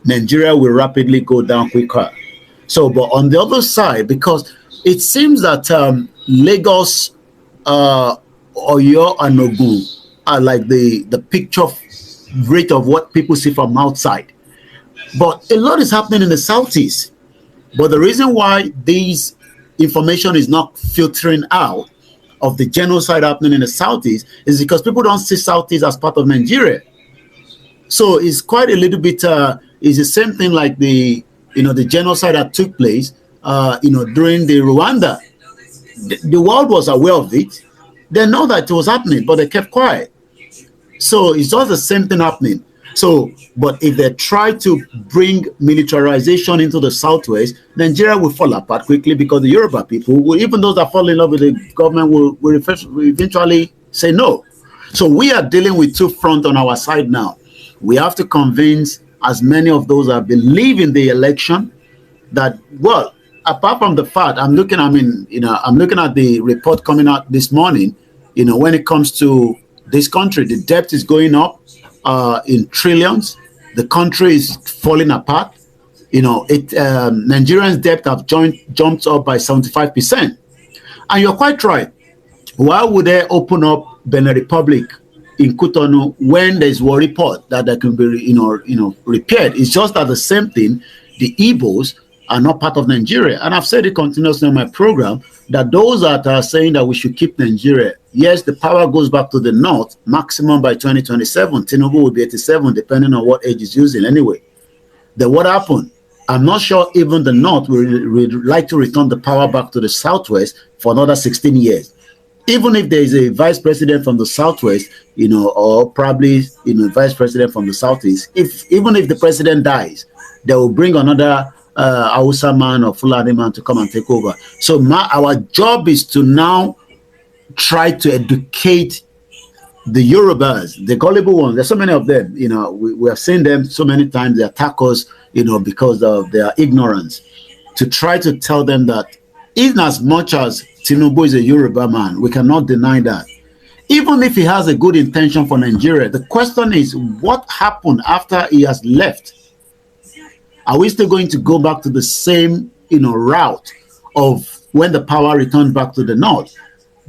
Nigeria will rapidly go down quicker. So, but on the other side, because it seems that Lagos, Oyo, and Ogun are like the picture rate of what people see from outside. But a lot is happening in the southeast. But the reason why this information is not filtering out of the genocide happening in the southeast is because people don't see southeast as part of Nigeria. So it's quite a little bit, it's the same thing like the genocide that took place, during the Rwanda. The world was aware of it. They know that it was happening, but they kept quiet. So it's just the same thing happening. So, but if they try to bring militarization into the southwest, Nigeria will fall apart quickly, because the Yoruba people, even those that fall in love with the government, will eventually say no. So we are dealing with two fronts on our side now. We have to convince as many of those that believe in the election that, well, apart from the fact, I'm looking at the report coming out this morning, when it comes to this country, the debt is going up in trillions. The country is falling apart. Nigerians' debt have jumped up by 75%. And you're quite right. Why would they open up Benin Republic in Cotonou when there's a report that they can be, repaired? It's just that the same thing, the Igbos are not part of Nigeria. And I've said it continuously in my program that those that are saying that we should keep Nigeria, yes, the power goes back to the north, maximum by 2027. Tinubu will be 87, depending on what age he's using anyway. Then what happened? I'm not sure even the north will like to return the power back to the southwest for another 16 years. Even if there is a vice president from the southwest, or probably, vice president from the southeast, even if the president dies, they will bring another Hausa man or Fulani man to come and take over. So our job is to now try to educate the Yorubas, the gullible ones. There's so many of them. We have seen them so many times. They attack us, because of their ignorance. To try to tell them that, in as much as Tinubu is a Yoruba man, we cannot deny that. Even if he has a good intention for Nigeria, the question is, what happened after he has left? Are we still going to go back to the same, route of when the power returned back to the north?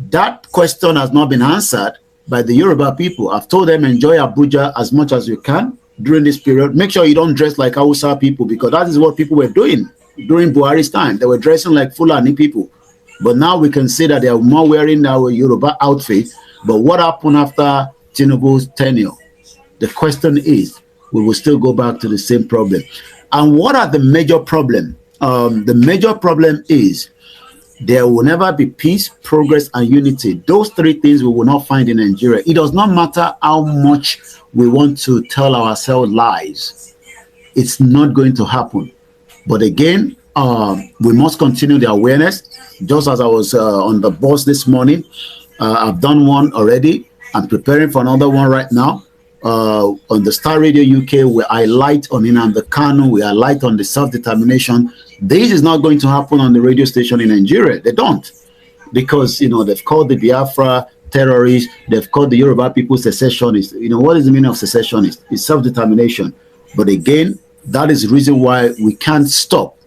That question has not been answered by the Yoruba people. I've told them, enjoy Abuja as much as you can during this period. Make sure you don't dress like Hausa people, because that is what people were doing during Buhari's time. They were dressing like Fulani people. But now we can see that they are more wearing our Yoruba outfit. But what happened after Tinubu's tenure? The question is, we will still go back to the same problem. And what are the major problems? The major problem is there will never be peace, progress, and unity. Those three things we will not find in Nigeria. It does not matter how much we want to tell ourselves lies. It's not going to happen. But again, we must continue the awareness. Just as I was on the bus this morning, I've done one already. I'm preparing for another one right now. On the Star Radio UK, we highlight on Nnamdi Kanu, we highlight on the self-determination. This is not going to happen on the radio station in Nigeria. They don't. Because, they've called the Biafra terrorists, they've called the Yoruba people secessionists. What is the meaning of secessionist? It's self-determination. But again, that is the reason why we can't stop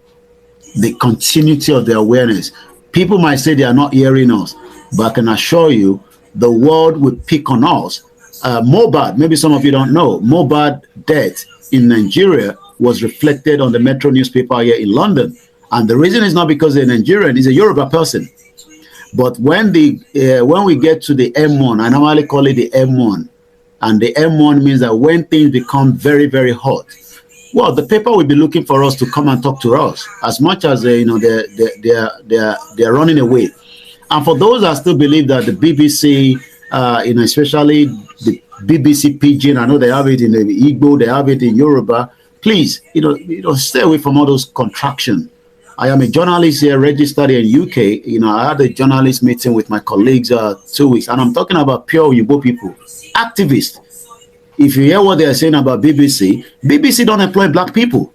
the continuity of the awareness. People might say they are not hearing us, but I can assure you, the world will pick on us. Mohbad, maybe some of you don't know, Mohbad death in Nigeria was reflected on the Metro newspaper here in London. And the reason is not because they're Nigerian, he's a Yoruba person. But when we get to the M1, I normally call it the M1. And the M1 means that when things become very, very hot, well, the paper will be looking for us to come and talk to us as much as they're running away. And for those that still believe that the BBC, especially the BBC Pidgin, I know they have it in the Igbo, they have it in Yoruba. Please, stay away from all those contractions. I am a journalist here, registered in UK. I had a journalist meeting with my colleagues 2 weeks, and I'm talking about pure Igbo people, activists. If you hear what they are saying about BBC don't employ black people.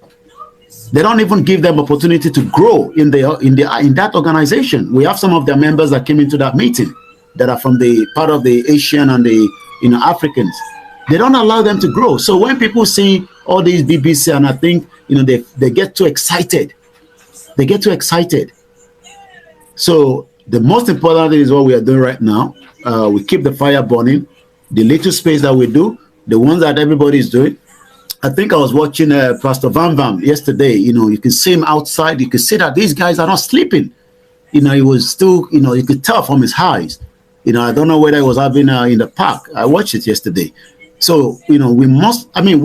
They don't even give them opportunity to grow in that organization. We have some of their members that came into that meeting that are from the part of the Asian and the Africans. They don't allow them to grow. So when people see all these BBC, and I think they get too excited. They get too excited. So the most important thing is what we are doing right now. We keep the fire burning. The little space that we do, the ones that everybody is doing. I think I was watching Pastor Van Vam yesterday. You can see him outside. You can see that these guys are not sleeping. He was still, you could tell from his eyes. I don't know whether he was having in the park. I watched it yesterday. So, we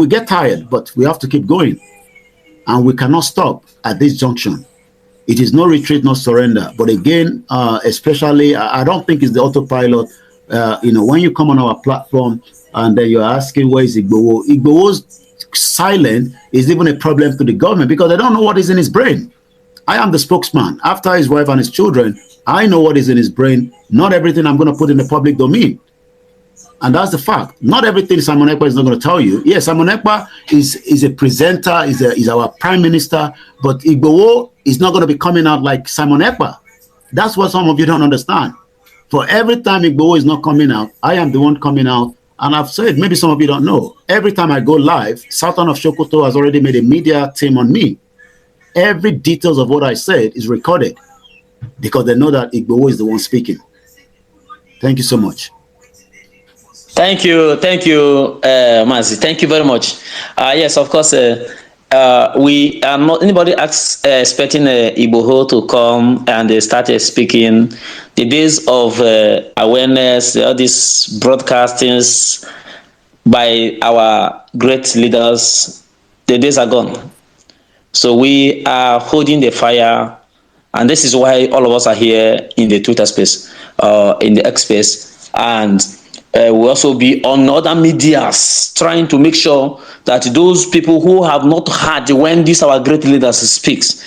get tired, but we have to keep going. And we cannot stop at this junction. It is no retreat, no surrender. But again, especially, I don't think it's the autopilot. When you come on our platform and then you're asking where is Igbowo, Igbowo's silent is even a problem to the government because they don't know what is in his brain. I am the spokesman. After his wife and his children, I know what is in his brain. Not everything I'm going to put in the public domain. And that's the fact. Not everything Simon Ekpa is not going to tell you. Yes, Simon Ekpa is a presenter, is our prime minister, but Igbowo is not going to be coming out like Simon Ekpa. That's what some of you don't understand. For every time Igbowo is not coming out, I am the one coming out. And I've said, maybe some of you don't know, every time I go live, Sultan of Sokoto has already made a media team on me. Every details of what I said is recorded because they know that Igbowo is the one speaking. Thank you so much. Thank you, Mazi. Thank you very much. Yes, of course, we are not anybody expecting Igboho to come and they started speaking. The days of awareness, all these broadcastings by our great leaders, the days are gone. So we are holding the fire, and this is why all of us are here in the Twitter space, in the X space, and we'll also be on other medias trying to make sure that those people who have not heard when this our great leaders speaks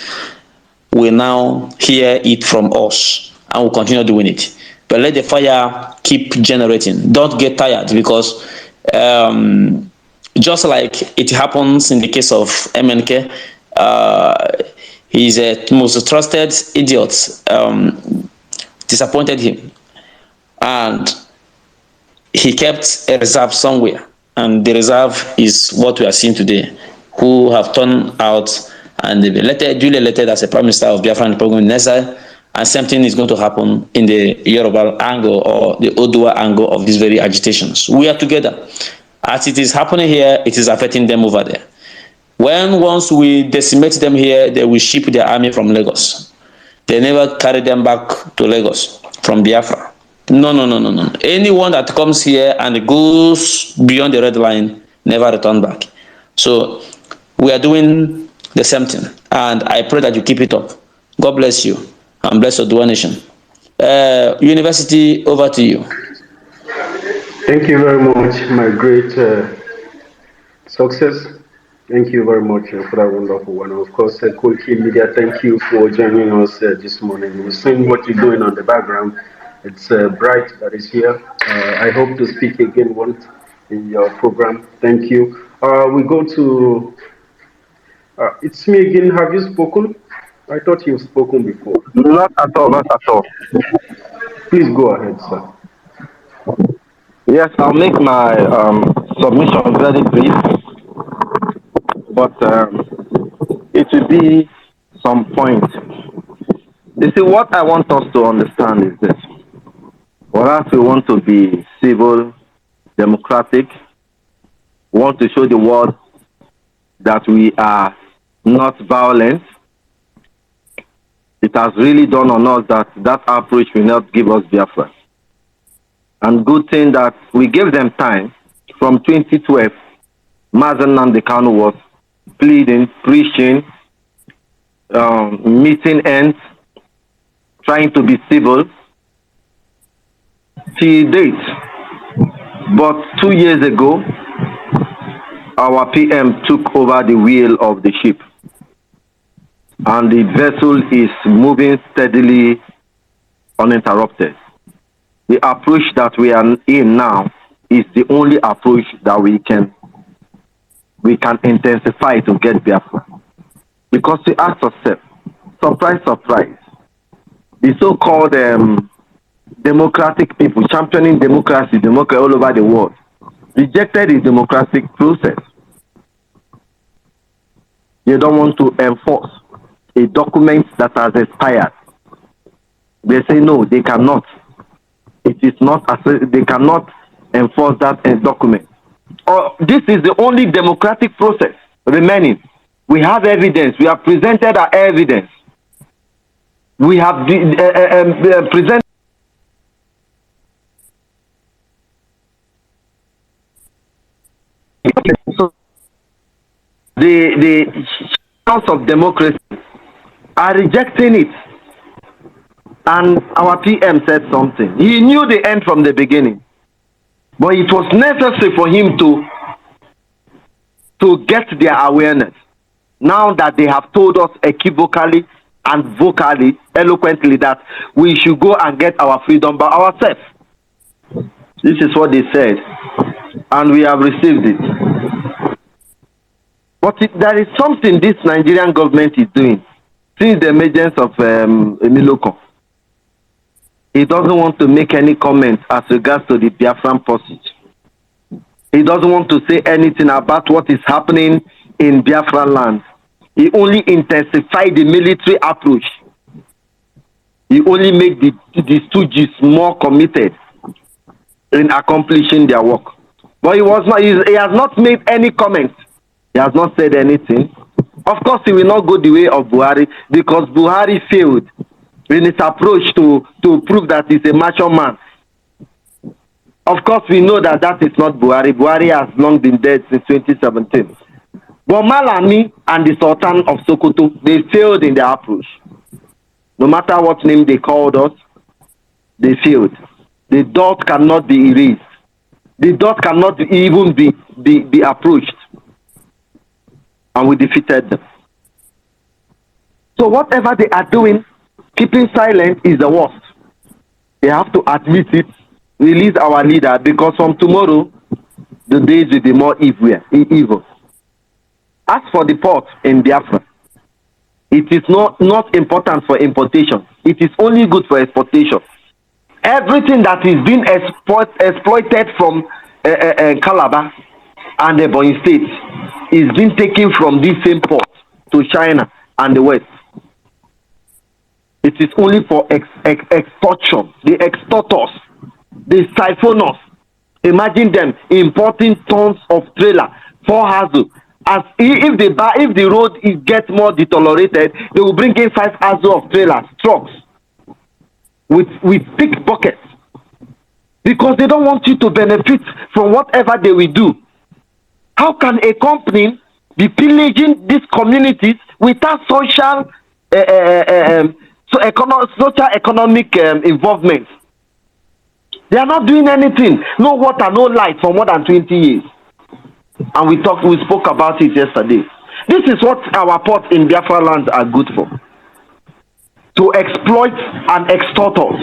will now hear it from us and will continue doing it. But let the fire keep generating. Don't get tired because just like it happens in the case of MNK, he's a most trusted idiot, disappointed him. And he kept a reserve somewhere, and the reserve is what we are seeing today, who have turned out and they've been duly elected as a prime minister of Biafran program in Nesa, and something is going to happen in the Yoruba angle or the Odua angle of these very agitations. We are together. As it is happening here, it is affecting them over there. Once we decimate them here, they will ship their army from Lagos. They never carry them back to Lagos from Biafra. No. Anyone that comes here and goes beyond the red line never return back. So we are doing the same thing, and I pray that you keep it up. God bless you and bless your Nation. University, over to you. Thank you very much, my great success. Thank you very much for that wonderful one. Of course, Koiki Media, thank you for joining us this morning. We've seen what you're doing on the background. It's bright that is here. I hope to speak again once in your program. Thank you. We go to, it's me again. Have you spoken? I thought you've spoken before. Not at all, not at all. Please go ahead, sir. Yes, I'll make my submission very brief, but it will be some point. You see, what I want us to understand is this. For us, we want to be civil, democratic. We want to show the world that we are not violent. It has really dawned on us that approach will not give us Biafra. And good thing that we gave them time. From 2012, M0N was pleading, preaching, meeting ends, trying to be civil till date. But 2 years ago, our PM took over the wheel of the ship, and the vessel is moving steadily uninterrupted. The approach that we are in now is the only approach that we can intensify to get Biafra. Because we ask ourselves, surprise, surprise, the so-called democratic people championing democracy all over the world rejected the democratic process. They don't want to enforce a document that has expired. They say no, they cannot. It is not, they cannot enforce that document. This is the only democratic process remaining. We have evidence. We have presented our evidence. We have presented the channels of democracy are rejecting it. And our PM said something. He knew the end from the beginning. But it was necessary for him to get their awareness. Now that they have told us equivocally and vocally, eloquently, that we should go and get our freedom by ourselves. This is what they said. And we have received it. But there is something this Nigerian government is doing since the emergence of M0N. He doesn't want to make any comments as regards to the Biafran passage. He doesn't want to say anything about what is happening in Biafran land. He only intensified the military approach. He only made the stooges more committed in accomplishing their work. But he has not made any comments. He has not said anything. Of course, he will not go the way of Buhari, because Buhari failed in his approach to prove that he's a macho man. Of course, we know that is not Buhari. Buhari has long been dead since 2017. But Malami and the Sultan of Sokoto, they failed in their approach. No matter what name they called us, they failed. The dot cannot be erased. The dot cannot even be approached. And we defeated them. So whatever they are doing, keeping silent is the worst. They have to admit it, release our leader, because from tomorrow, the days will be more evil. As for the port in Biafra, it is not important for importation. It is only good for exportation. Everything that is being exploited from Calabar and the Ebonyi State is being taken from this same port to China and the West. It is only for extortion. The extorters, the siphoners. Imagine them importing tons of trailer for hassle. As if the road gets more deteriorated, they will bring in 5 hassle of trailers, trucks, with big buckets, because they don't want you to benefit from whatever they will do. How can a company be pillaging these communities without social economic involvement? They are not doing anything. No water, no light for more than 20 years. And we spoke about it yesterday. This is what our ports in Biafra lands are good for. To exploit and extort us,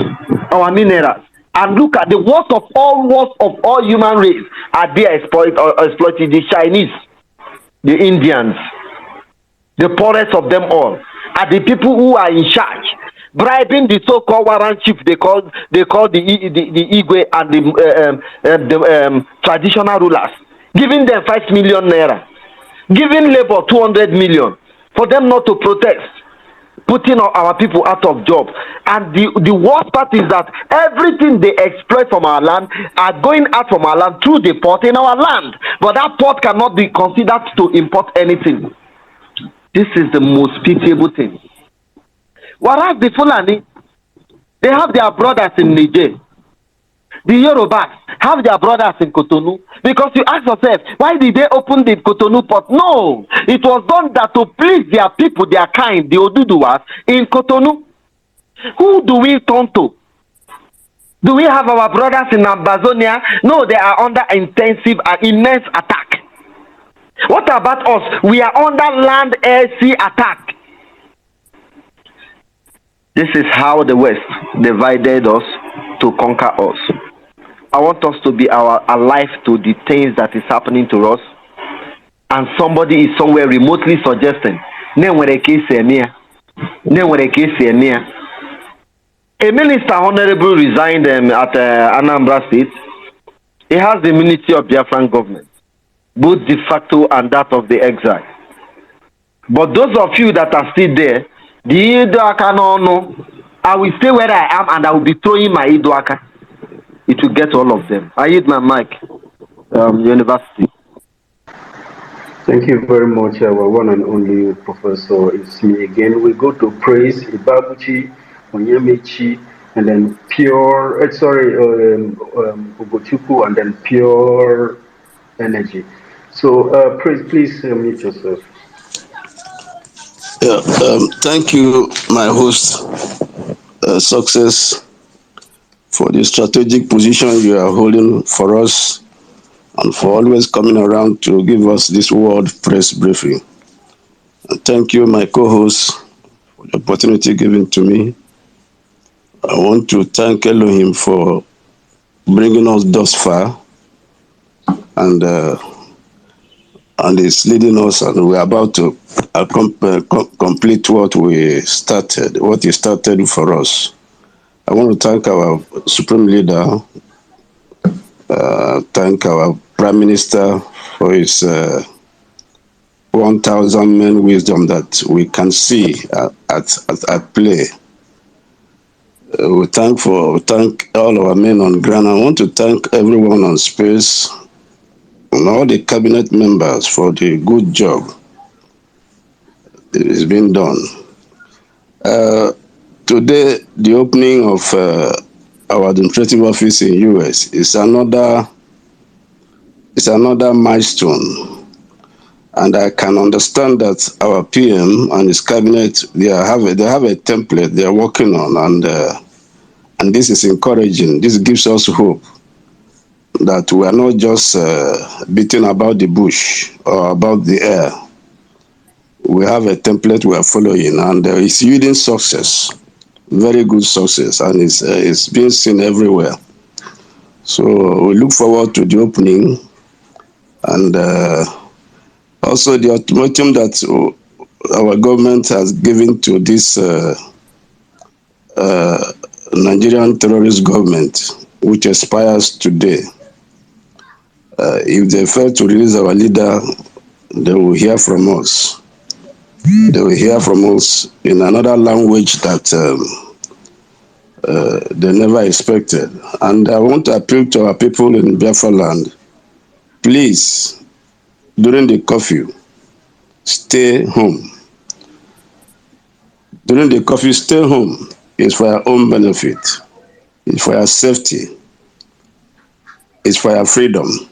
our minerals. And look at the worst of all human race are they exploiting the Chinese, the Indians, the poorest of them all, are the people who are in charge, bribing the so-called warrant chief they call the Igwe and the traditional rulers, giving them 5 million naira, giving labor 200 million for them not to protest, putting our people out of job. And the worst part is that everything they exploit from our land are going out from our land through the port in our land. But that port cannot be considered to import anything. This is the most pitiable thing. Whereas the Fulani, they have their brothers in Niger. The Yorubas have their brothers in Cotonou, because you ask yourself, why did they open the Cotonou port? No, it was done that to please their people, their kind, the Oduduwas in Cotonou. Who do we turn to? Do we have our brothers in Amazonia? No, they are under intensive and immense attack. What about us? We are under land, air, sea attack. This is how the West divided us to conquer us. I want us to be alive to the things that is happening to us, and somebody is somewhere remotely suggesting, a minister honorable resigned at Anambra State. He has the immunity of Biafran government, both de facto and that of the exile. But those of you that are still there, the Idoaka no, I will stay where I am and I will be throwing my Idoaka. It will get all of them. I hit my mic. University. Thank you very much, our one and only professor. It's me again. We go to praise Ibabuchi, Onyemichi, and then pure, Ugochukwu, and then pure energy. So, praise, please mute yourself. Yeah, thank you, my host, Success, for the strategic position you are holding for us and for always coming around to give us this world press briefing. And thank you, my co-host, for the opportunity given to me. I want to thank Elohim for bringing us thus far, and it's leading us, and we're about to complete what he started for us. I want to thank our Supreme Leader, thank our Prime Minister for his 1,000 men wisdom that we can see at play. We thank all our men on ground. I want to thank everyone on space and all the cabinet members for the good job that is being done. Today, the opening of our administrative office in US is another milestone, and I can understand that our PM and his cabinet they have a template they are working on, and this is encouraging. This gives us hope that we are not just beating about the bush or about the air. We have a template we are following, and it's yielding success, very good success, and it's being seen everywhere. So we look forward to the opening, and also the ultimatum that our government has given to this Nigerian terrorist government, which expires today. If they fail to release our leader, they will hear from us. They will hear from us in another language that they never expected. And I want to appeal to our people in Biafra land. Please, during the curfew, stay home. During the curfew, stay home. It's for your own benefit. It's for your safety. It's for your freedom.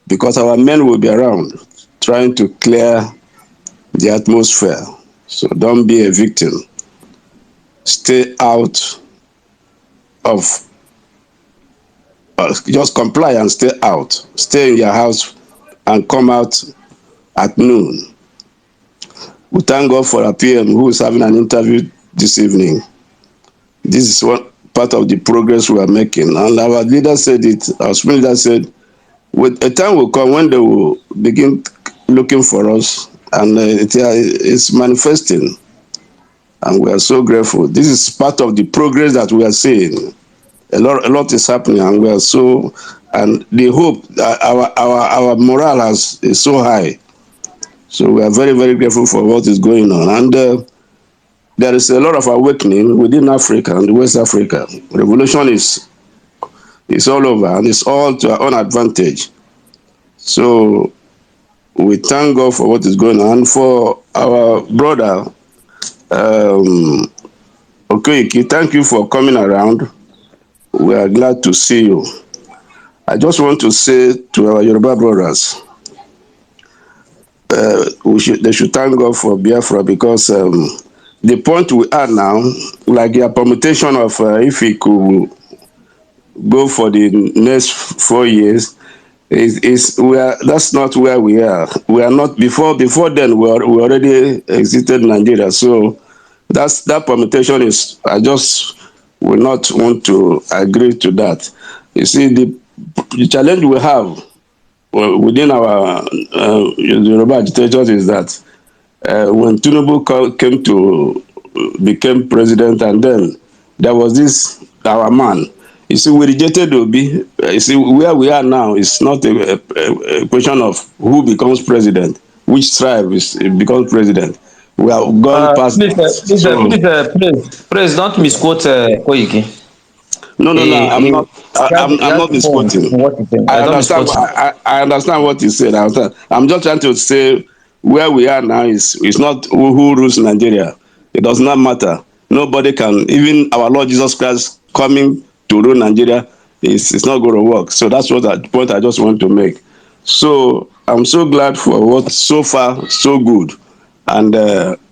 Because our men will be around trying to clear the atmosphere. So don't be a victim. Stay out of, just comply and stay out. Stay in your house and come out at noon. We thank God for our PM who is having an interview this evening. This is one part of the progress we are making. And our leader said it, our Supreme Leader said, a time will come when they will begin looking for us, and it's manifesting. And we are so grateful. This is part of the progress that we are seeing. A lot is happening, and we are so, and the hope, our morale is so high. So we are very, very grateful for what is going on. And there is a lot of awakening within Africa and West Africa. Revolution is all over, and it's all to our own advantage. So we thank God for what is going on. And for our brother, Okoiki, thank you for coming around. We are glad to see you. I just want to say to our Yoruba brothers, they should thank God for Biafra because the point we are now, like the permutation of if he could go for the next 4 years, is we are that's not where we are. We are not before then we already exited Nigeria. So that permutation is I just will not want to agree to that. You see the challenge we have within our Yoruba agitators is that when Tinubu came to became president, and then there was this our man. You see, we rejected Obi. You see, where we are now is not a question of who becomes president, which tribe becomes president. We have gone past that. So Please don't misquote Koiki. no. I'm He has not a point misquoting. in what he's saying. I Don't understand. misquote him. I understand what you said. I understand. I'm just trying to say where we are now is not who rules Nigeria. It does not matter. Nobody can. Even our Lord Jesus Christ coming to rule Nigeria is not going to work. So that's what point I just want to make. So I'm so glad for what so far so good, and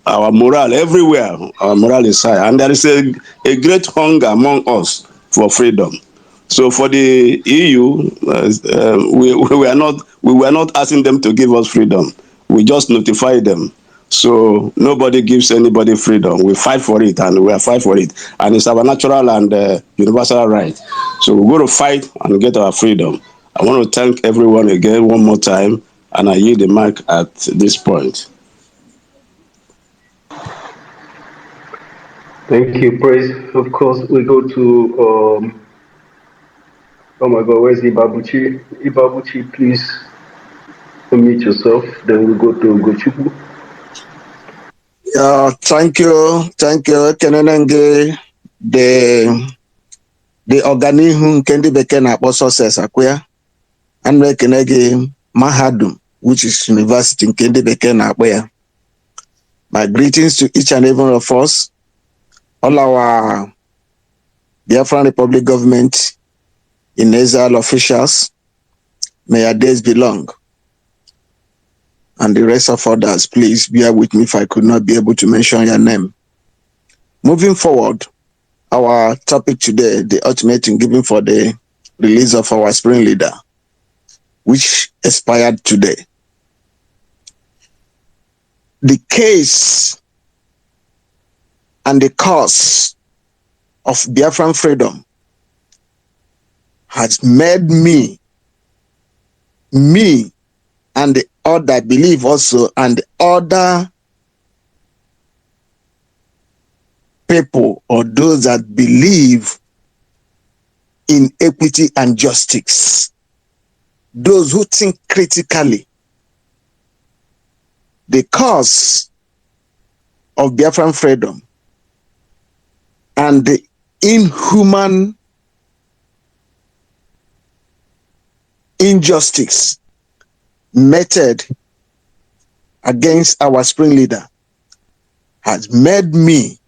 our morale everywhere. Our morale is high, and there is a great hunger among us for freedom. So for the EU, we were not asking them to give us freedom. We just notify them. So nobody gives anybody freedom. We fight for it, and we are fight for it, and it's our natural and universal right. So we're going to fight and get our freedom. I want to thank everyone again one more time, and I yield the mic at this point. Thank you, Praise. Of course, we go to, oh my God, where's Ibabuchi? Ibabuchi, please unmute yourself. Then we go to Gochubu. Thank you. Kenenenge, the ọganihu nke ndị bekee na-akpọ success akwụya. Anụ ekene gị Mahadum, which is University nke ndị bekee na-akpọ ya. My greetings to each and every one of us, all our Biafran Republic government, in exile officials, may your days be long. And the rest of others, please bear with me if I could not be able to mention your name. Moving forward, our topic today, the ultimatum given for the release of our spring leader, which expired today. The case and the cause of Biafran freedom has made me and the other believe also, and the other people or those that believe in equity and justice, those who think critically, the cause of Biafran freedom and the inhuman injustice meted against our spring leader has made me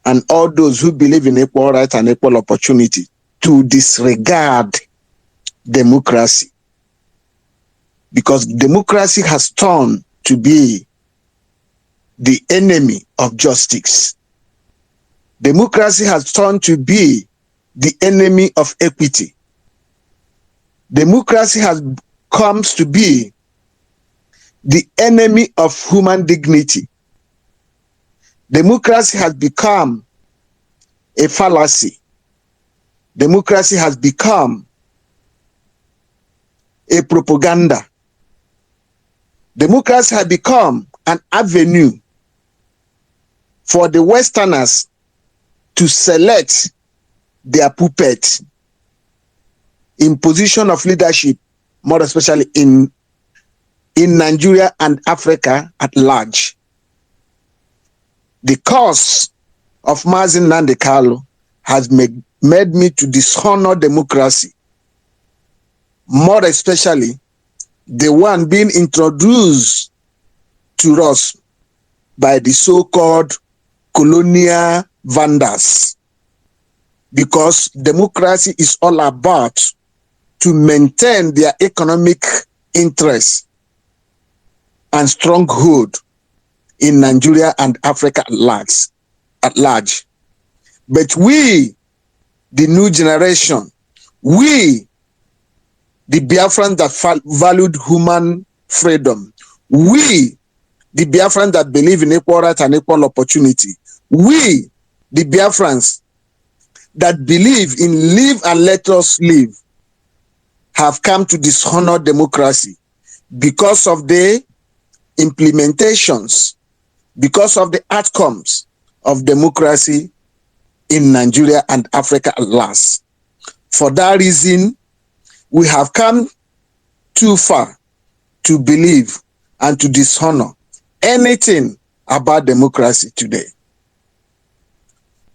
and all those who believe in equal rights and equal opportunity to disregard democracy. Because democracy has turned to be the enemy of justice. Democracy has turned to be the enemy of equity. Democracy has comes to be the enemy of human dignity. Democracy has become a fallacy. Democracy has become a propaganda. Democracy has become an avenue for the Westerners to select their puppet in position of leadership, more especially in Nigeria and Africa at large. The cause of Mazi Nnamdi Kanu has made me to dishonor democracy, more especially the one being introduced to us by the so-called colonial vandals. because democracy is all about to maintain their economic interests and stronghold in Nigeria and Africa at large. But we, the new generation, we, the Biafrans that valued human freedom, we, the Biafrans that believe in equal rights and equal opportunity, we, the Biafrans that believe in live and let us live, have come to dishonor democracy because of the implementations, because of the outcomes of democracy in Nigeria and Africa at large. For that reason, we have come too far to believe and to dishonor anything about democracy today.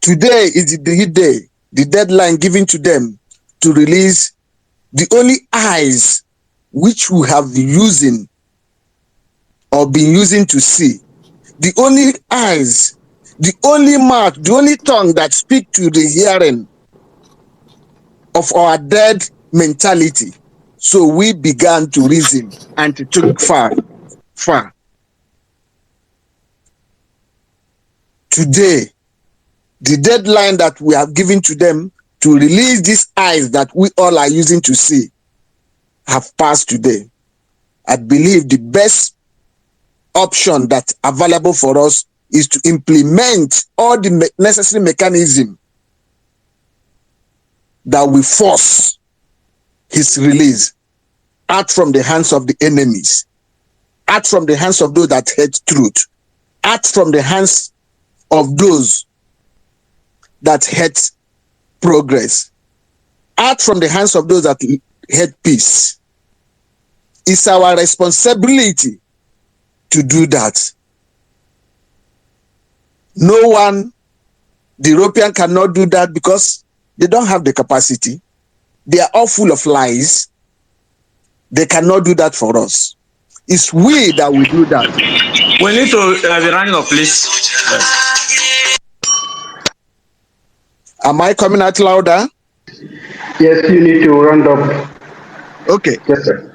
Today is the day, the deadline given to them to release the only eyes which we have been using or been using to see, the only eyes, the only mouth, the only tongue that speak to the hearing of our dead mentality. So we began to reason and to think far. Today, the deadline that we have given to them to release these eyes that we all are using to see have passed today. I believe the best option that's available for us is to implement all the necessary mechanism that will force his release out from the hands of the enemies, out from the hands of those that hate truth, out from the hands of those that hate progress, out from the hands of those that hate peace. It's our responsibility to do that. No one, the European cannot do that because they don't have the capacity. They are all full of lies. They cannot do that for us. It's we that will do that. We need to be running up, please. Am I coming out louder? Yes, you need to round up. Okay. Yes, sir.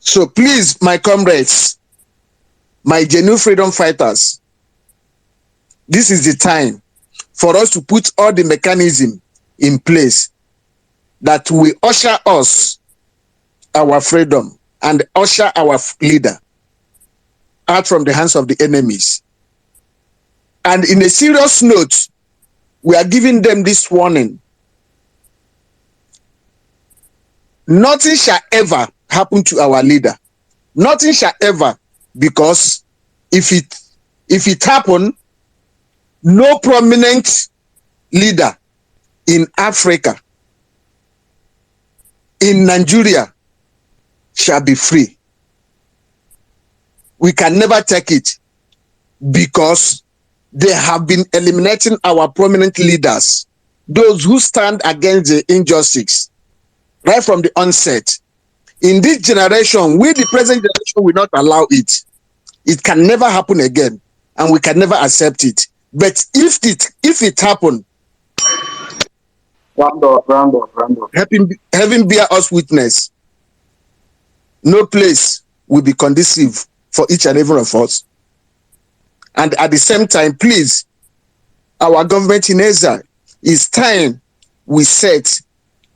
So please, my comrades, my genuine freedom fighters, this is the time for us to put all the mechanism in place that will usher us, our freedom, and usher our leader out from the hands of the enemies. And in a serious note, we are giving them this warning. Nothing shall ever happen to our leader. Nothing shall ever, because if it happen, no prominent leader in Africa, in Nigeria, shall be free. We can never take it because they have been eliminating our prominent leaders, those who stand against the injustice, right from the onset. In this generation, we, the present generation, will not allow it. It can never happen again, and we can never accept it. But if it happen, round up. Heaven bear us witness. No place will be conducive for each and every one of us. And at the same time, please, our government in Israel, it's time we set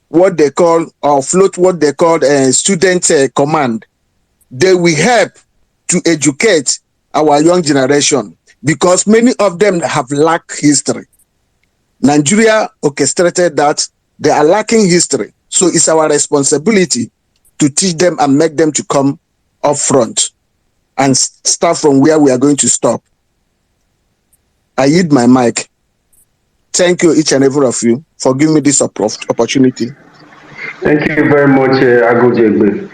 what they call, or float what they call a student command. They will help to educate our young generation because many of them have lacked history. Nigeria orchestrated that. They are lacking history. So it's our responsibility to teach them and make them to come up front and start from where we are going to stop. I yield my mic. Thank you, each and every of you, for giving me this opportunity. Thank you very much, Agojegbe.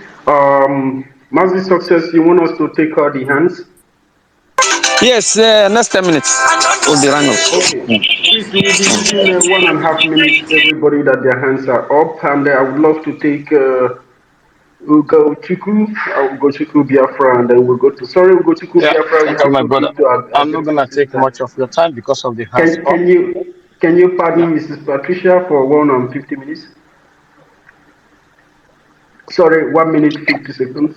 Massive Success, you want us to take the hands? Yes, next 10 minutes. We'll be running up. Okay. Please, we will be using 1.5 minutes, everybody that their hands are up. And I would love to take Ugochukwu Biafra, and then we'll go to, Ugochukwu Biafra. Thank you, my brother. I'm not going to take much of your time because of the hands up. Can Can you pardon Mrs. Patricia for 1 50 minutes? Sorry, 1 minute 50 seconds.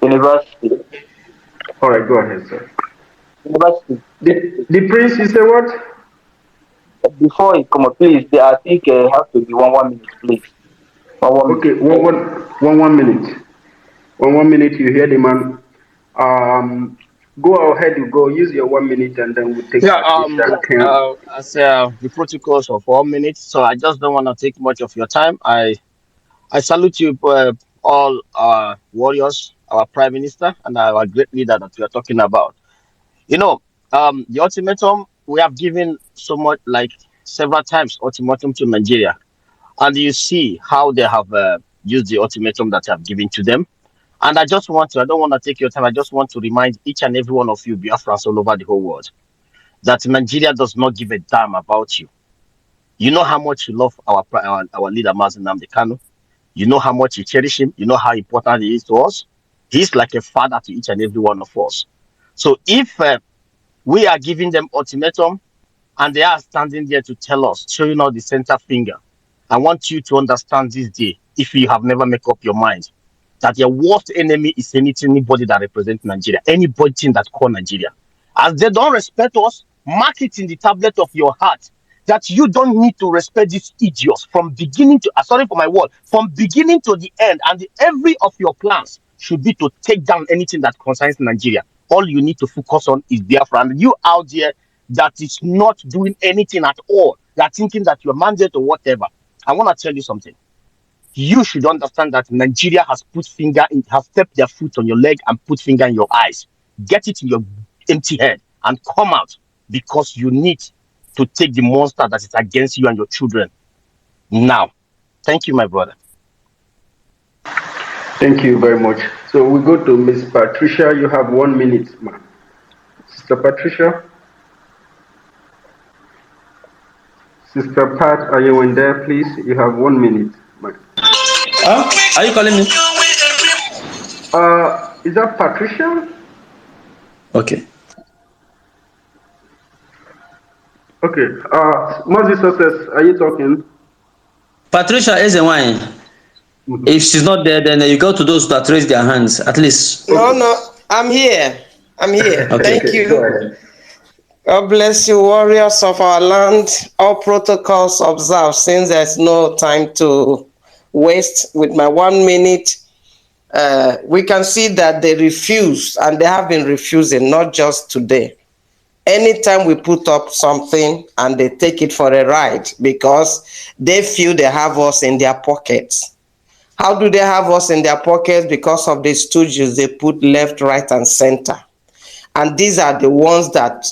University. All right, go ahead, sir. University. The prince, you say what? Before you come up, please, I think have to be 1 minute, please. Okay, one minute. 1 minute, you hear the man. Go ahead, you go. Use your 1 minute, and then we'll take Yeah, Patricia. Can as the protocols of 4 minutes, so I just don't want to take much of your time. I salute you, all our warriors, our prime minister, and our great leader that we are talking about. You know, the ultimatum we have given so much, like several times, ultimatum to Nigeria, and you see how they have used the ultimatum that I have given to them. And I don't want to take your time. I just want to remind each and every one of you, Biafrans all over the whole world, that Nigeria does not give a damn about you. You know how much you love our leader, Mazen Namde Kanu. You know how much you cherish him. You know how important he is to us. He's like a father to each and every one of us. So if we are giving them ultimatum and they are standing there to tell us, showing us the center finger, I want you to understand this day, if you have never made up your mind, that your worst enemy is anybody that represents Nigeria, anybody that call Nigeria. As they don't respect us, mark it in the tablet of your heart that you don't need to respect these idiots from beginning to, sorry for my word, from beginning to the end. And every of your plans should be to take down anything that concerns Nigeria. All you need to focus on is Biafra. And you out there that is not doing anything at all, that thinking that you're mandate or whatever. I want to tell you something. You should understand that Nigeria has stepped their foot on your leg and put finger in your eyes. Get it in your empty head and come out, because you need to take the monster that is against you and your children now. Thank you, my brother. Thank you very much. So we go to Miss Patricia. You have 1 minute, ma'am. Sister Patricia. Sister Pat, are you in there, please? You have 1 minute, ma'am. Are you calling me? Is that Patricia? Okay. Okay. Moses Success, are you talking? Patricia is a wine. If she's not there, then you go to those that raise their hands, at least. No, I'm here. I'm here. Okay. Thank you. Go ahead. God bless you, warriors of our land. All protocols observed, since there's no time to waste with my 1 minute. We can see that they refuse, and they have been refusing, not just today. Anytime we put up something and they take it for a ride because they feel they have us in their pockets. How do they have us in their pockets? Because of the stooges they put left, right, and center. And these are the ones that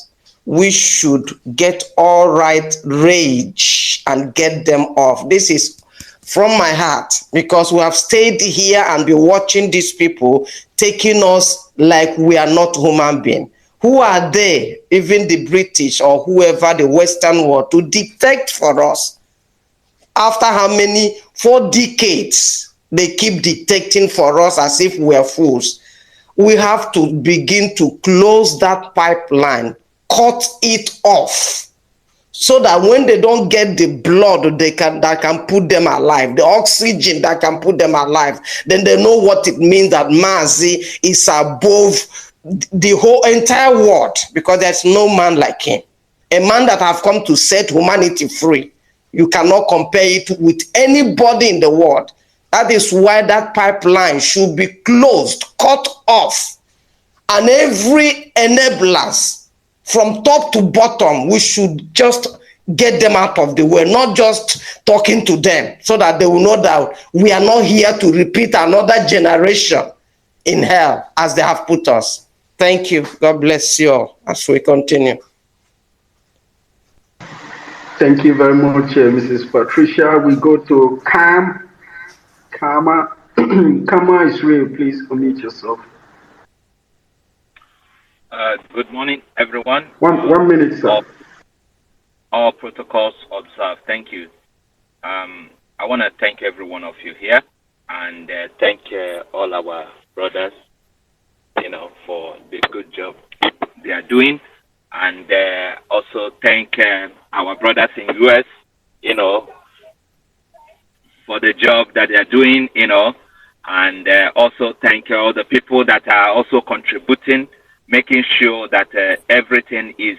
we should get all right rage and get them off. This is from my heart, because we have stayed here and been watching these people taking us like we are not human beings. Who are they, even the British or whoever, the Western world, to dictate for us? After how many? 4 decades, they keep dictating for us as if we are fools. We have to begin to close that pipeline, cut it off, so that when they don't get the blood that can put them alive, the oxygen that can put them alive, then they know what it means that Mazi is above the whole entire world, because there's no man like him. A man that have come to set humanity free. You cannot compare it with anybody in the world. That is why that pipeline should be closed, cut off. And every enablers, from top to bottom, we should just get them out of the way, not just talking to them, so that they will know that we are not here to repeat another generation in hell as they have put us. Thank you. God bless you all as we continue. Thank you very much, Mrs. Patricia. We go to Kama. Kama Israel, please unmute yourself. Good morning, everyone. 1 minute, sir. All protocols observed. Thank you. I want to thank every one of you here, and thank all our brothers, for the good job they are doing. and also thank our brothers in US, for the job that they are doing, and also thank all the people that are also contributing, making sure that everything is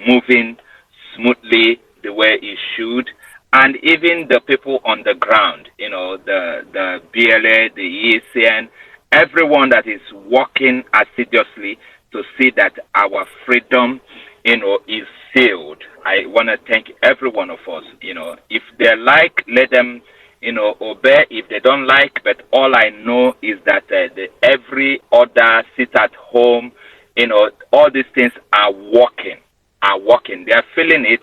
moving smoothly the way it should, and even the people on the ground, the B.L.A, the M0N, everyone that is working assiduously to see that our freedom, is sealed. I want to thank every one of us. If they like, let them obey. If they don't like, but all I know is that every other sit at home, all these things are working. They are feeling it,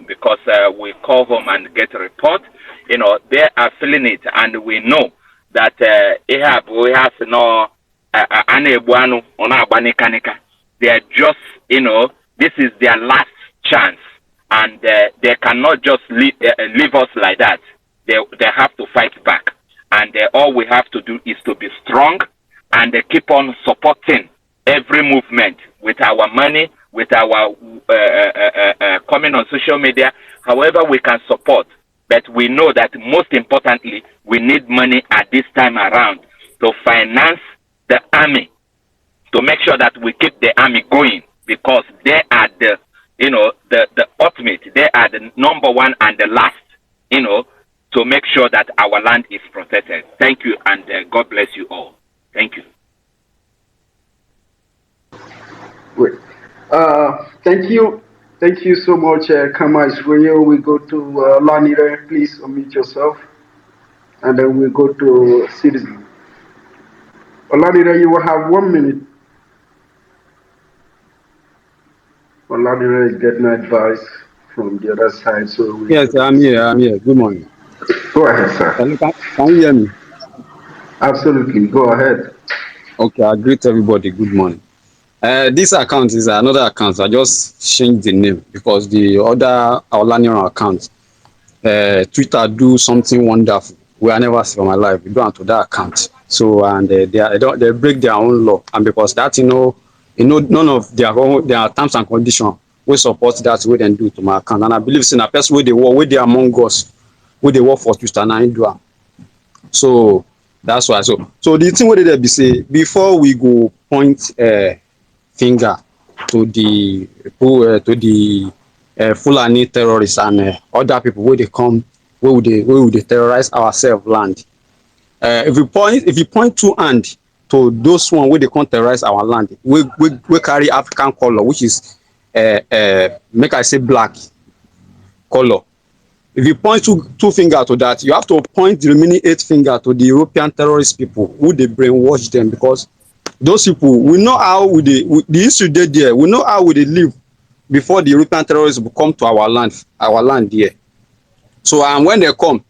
because we call home and get a report. They are feeling it, and we know that we have no they are just, this is their last chance, and they cannot just leave us like that. They have to fight back, and all we have to do is to be strong and keep on supporting every movement with our money, with our comment on social media, however we can support. But we know that most importantly, we need money at this time around to finance the army, to make sure that we keep the army going, because they are the ultimate, they are the number one and the last, to make sure that our land is protected. Thank you, and God bless you all. Thank you. Great. Thank you so much, Kama Israel. We go to Lanire. Please unmute yourself, and then we go to Citizen. Olanire, you will have 1 minute. Olanire is getting advice from the other side, so we. Yes, I'm here. Good morning. Go ahead, sir. Can you hear me? Absolutely. Go ahead. Okay, I greet everybody. Good morning. This account is another account. I just changed the name because the other Olanire account, Twitter do something wonderful we I never see for my life. We do onto that account. So and they break their own law, and because that none of their terms and conditions will support that way they do to my account. And I believe in a person where they work, where they among us, where they work for Twitter and I do am. So that's why. So the thing where they be say before we go point finger to the Fulani terrorists and other people where they come, where would they terrorize our self land. If you point two hand to those one where they come terrorize our land, we carry African color, which is make I say black color. If you point two finger to that, you have to point the remaining 8 finger to the European terrorist people who they brainwash them, because those people, we know how the issue they there, we know how they live before the European terrorists will come to our land here. So and when they come,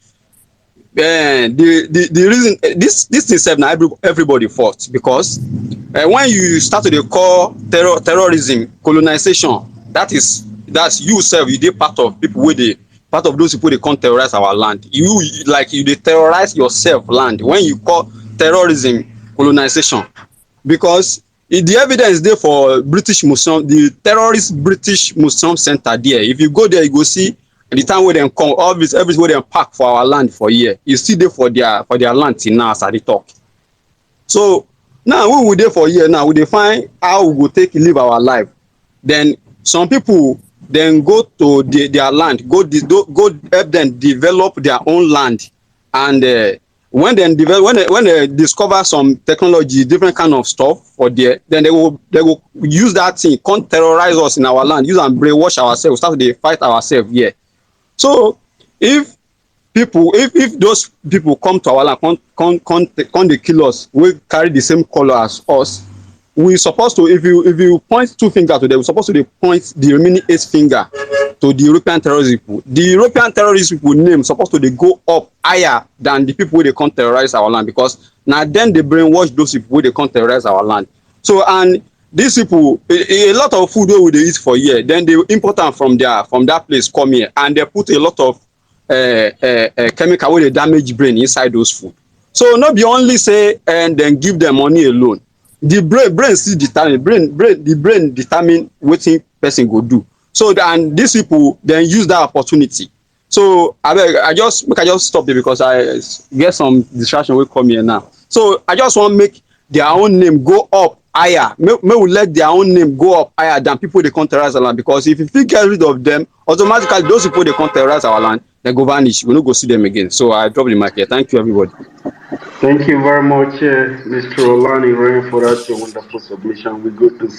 the reason this thing said now everybody fought, because when you start to call terrorism colonization, that's you self, you did part of people with part of those people they come terrorize our land. You they terrorize yourself land when you call terrorism colonization, because the evidence there for British Museum, the terrorist British Museum Center there. If you go there, you go see the time where they come, everywhere they park for our land for a year. You see there for their land till now as I talk. So now we will there for a year now. We define how we will take live our life. Then some people then go to their land, go help them develop their own land, and when they discover some technology, different kind of stuff for there, then they will use that thing, come terrorize us in our land, use and brainwash ourselves, start to fight ourselves here. So if those people come to our land, come they kill us, we carry the same color as us, we supposed to, if you point 2 fingers to them, we supposed to point the remaining 8 finger to the European terrorist people. The European terrorist people name supposed to go up higher than the people where they come terrorize our land, because now then they brainwash those people where they come terrorize our land. So and these people, a lot of food wey we dey eat for here, then they import them from that place come here, and they put a lot of chemical wey dey damage brain inside those food. So not be only say and then give them money alone. the brain still determine the brain determine wetin person go do. So and these people then use that opportunity. So abeg I just stop there because I get some distraction wey come here now. So I just wan make their own name go up higher, make we let their own name go up higher than people dey come terrorize our land, because if you fit get rid of them, automatically those people dey come terrorize our land, dem go vanish, we no go see them again. So I drop the mic here. Thank you everybody. Thank you very much, Mr. Olani Ray, for that your wonderful submission. We go to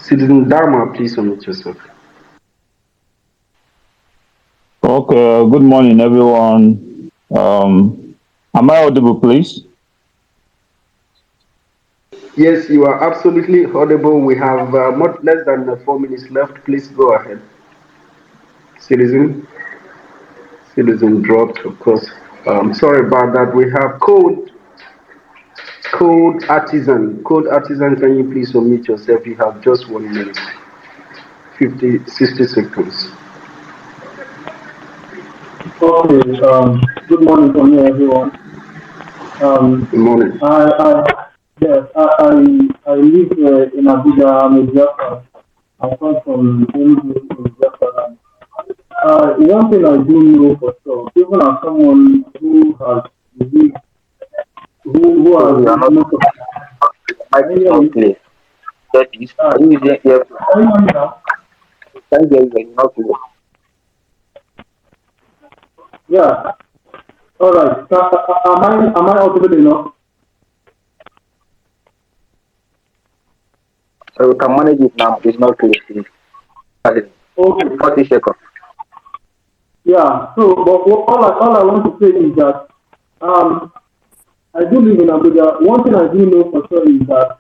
Citizen Dharma. Please unmute yourself. Okay, good morning, everyone. Am I audible, please? Yes, you are absolutely audible. We have much less than 4 minutes left. Please go ahead. Citizen dropped, of course. Sorry about that. We have Code Artisan. Code Artisan, can you please unmute yourself? You have just 1 minute, 60 seconds. Okay, good morning from you, everyone. Good morning. I live in Abuja. I'm a Biafran. I come from Biafra. One thing I do know for sure, even as someone who has lived, who has most of Mic is not clear. That is, are you using earphone? Can't hear you, not clear. Yeah. All right. Am I audible enough? So we can manage it now. It's not clear. Okay. 40 seconds. Yeah. So, but all I want to say is that I do live in Abuja. One thing I do know for sure is that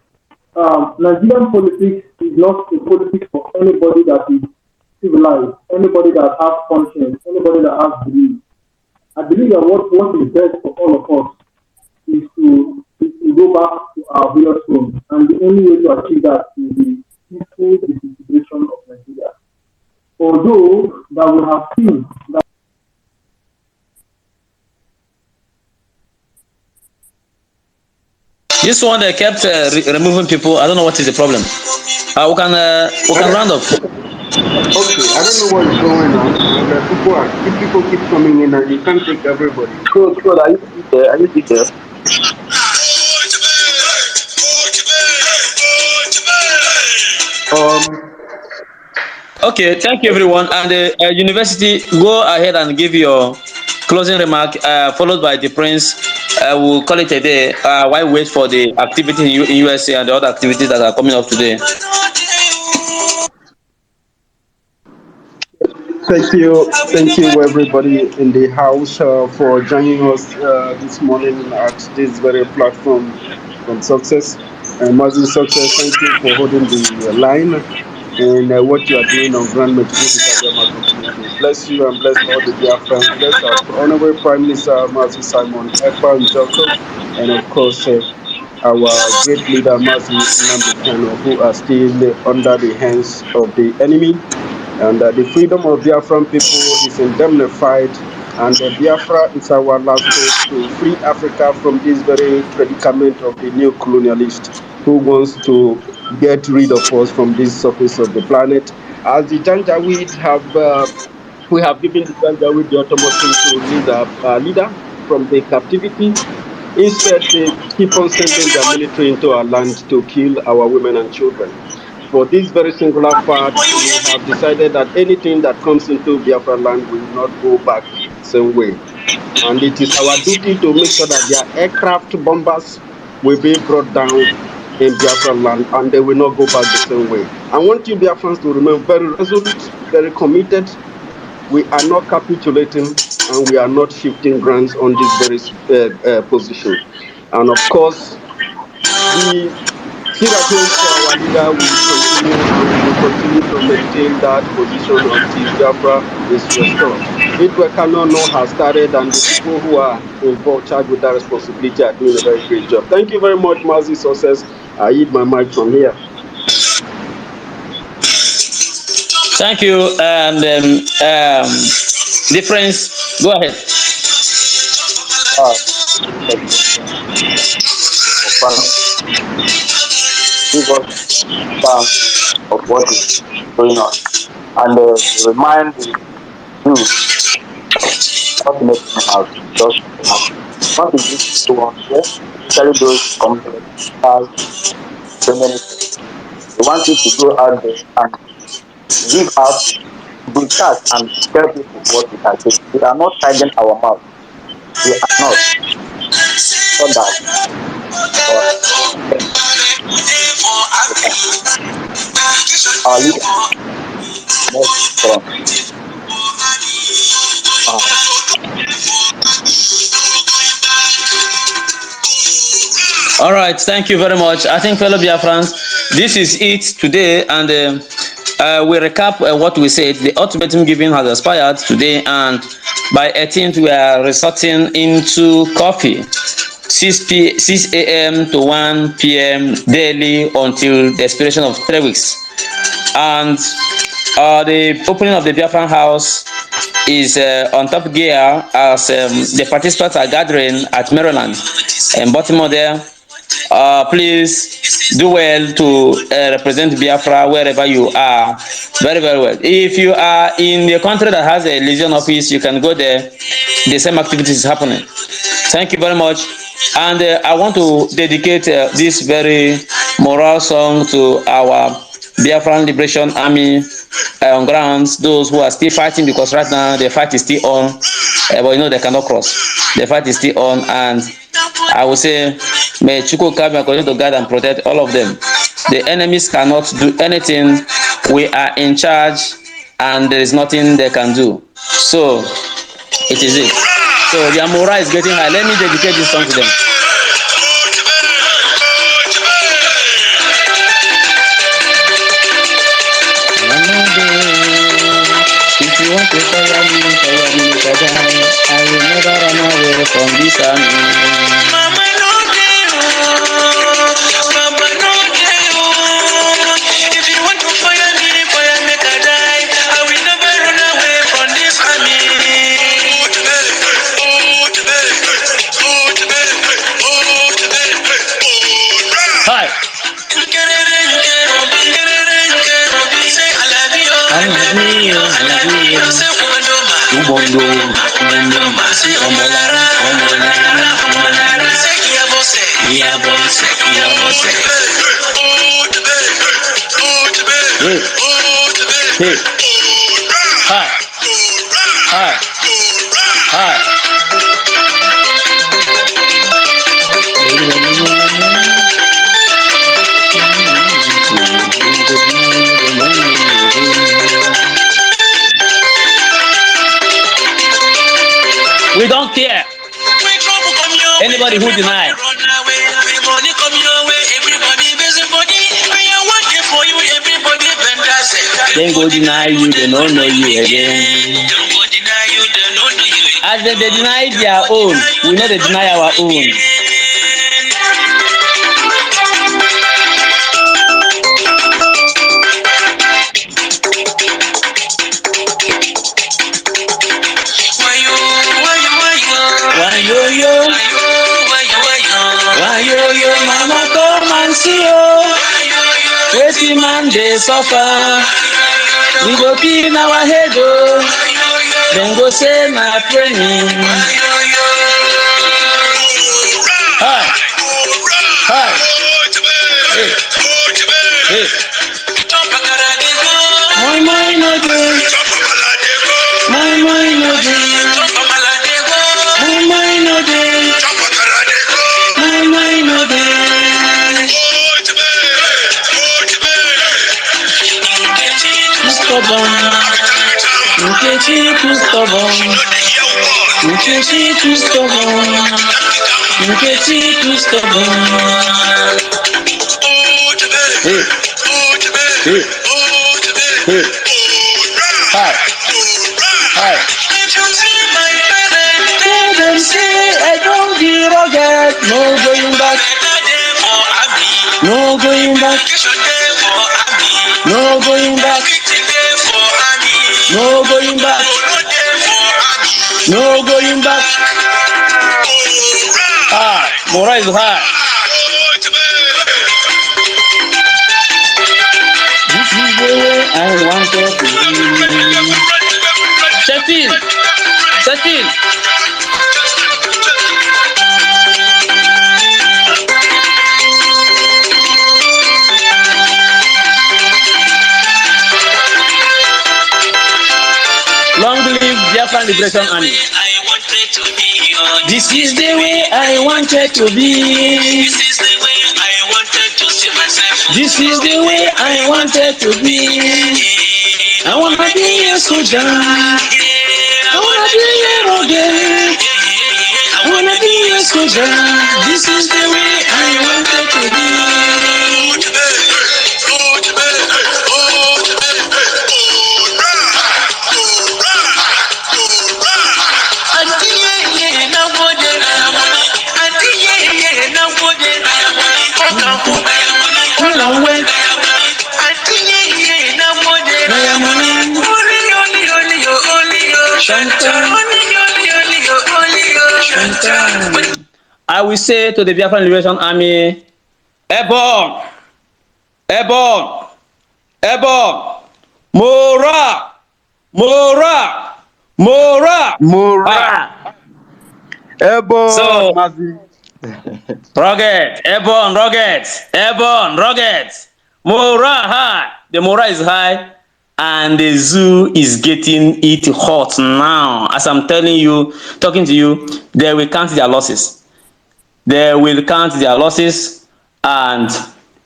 Nigerian politics is not a politics for anybody that is civilized, anybody that has conscience, anybody that has belief. I believe that what is best for all of us is to go back to our village home, and the only way to achieve that is the peaceful disintegration of Nigeria. Although that we have seen that This one they kept removing people. I don't know what is the problem. We can round up. Okay, I don't know what is going on, but people keep coming in, and you can't take everybody. Good, are you still there? Are you still there? Okay, thank you everyone. And the university, go ahead and give your closing remark, followed by the prince. We'll call it a day while we wait for the activity in USA and the other activities that are coming up today. Thank you, everybody in the house for joining us this morning at this very platform from Success. Mazi Success, thank you for holding the line and what you are doing on Grand Metropolitan continue to bless you and bless all the Biafrans. Bless our Honorable Prime Minister Mazi Simon Ekpa Njoko, and of course our great leader Mazi Nnamdi Kano, who are still under the hands of the enemy. And the freedom of Biafran people is indemnified, and Biafra is our last hope to free Africa from this very predicament of the new colonialist who wants to get rid of us from this surface of the planet. As the Janjaweed we have given the Janjaweed the ultimatum to release our leader from the captivity. Instead, they keep on sending their military into our land to kill our women and children. For this very singular fact, we have decided that anything that comes into Biafra land will not go back the same way. And it is our duty to make sure that their aircraft bombers will be brought down in Biafra land and they will not go back the same way. I want you Biafrans to remain very resolute, very committed. We are not capitulating and we are not shifting grounds on this very position. And of course, the sit at home for our leader will continue, and we will continue to maintain that position until Biafra is restored. It cannot know has started, and the people who are involved, charged with that responsibility, are doing a very great job. Thank you very much, Mazi Success. I yield my mic from here. Thank you, and the prince, go ahead. Biafran give us back of what is going on. And to remind the youth of Ultimatum House, just that not to give everyone here, especially those committed have so many things. We want you to go out there and give out, broadcast, and tell people what we are saying. We are not hiding our mouth. We are not. So that our, our leader next from All right, thank you very much. I think, fellow Biafrans, this is it today, and we recap what we said. The ultimatum giving has expired today, and by 18th, we are resorting into coffee. 6 a.m. to 1 p.m. daily until the expiration of 3 weeks. And the opening of the Biafran house is on top gear as the participants are gathering at Maryland and Baltimore there. Please do well to represent Biafra wherever you are. Very, very well. If you are in a country that has a Legion office, you can go there. The same activities is happening. Thank you very much. And I want to dedicate this very moral song to our Biafran Liberation Army on grounds, those who are still fighting, because right now the fight is still on, but you know they cannot cross. The fight is still on, and I will say, may Chukwu come and continue to guide and protect all of them. The enemies cannot do anything. We are in charge, and there is nothing they can do. So, it is it. So, their morale is getting high. Let me dedicate this song to them. If you want to fire me, I will never run away from this army. Mama, no day, Mama, no day, if you want to fire me, make a die. I will never run away from this army. Hi. I love you. Ubondo, hey, hi, hi, hi. We don't care. Anybody who denies. Then go deny you, they don't know you again. As they deny their own, we know they deny our own. Why yo, mama come and see you. Waiting man they suffer. We go pin our head oh. Then go say my praying. Hi. Hi. Hey. Hey. My no good. My no good. My no good. My no good. Stubborn. Nkechi too stubborn. Nkechi too stubborn. Nkechi too stubborn. Hey. Hey. Hey. Hi. Hi. Tell them say I don't give a God. No going back. No going back. No going back. No going back. No going back. Ah, morale is high. feel? Long live Biafra Liberation Army. This is the way I wanted to be. This is the way I wanted to see myself. This is the way I wanted to be. I wanna be a soldier. I wanna be a rebel. I wanna be a soldier. This is the way I wanted to be. I will say to the Biafran Liberation Army, Ebon, Ebon, Ebon, Mora, Mora, Mora, Mora. Ebon, so, Mazi. rugged, Ebon, rugged, Ebon, rugged, Mora high. The Mora is high, and the zoo is getting it hot now. As I'm telling you, talking to you, they will count their losses. They will count their losses, and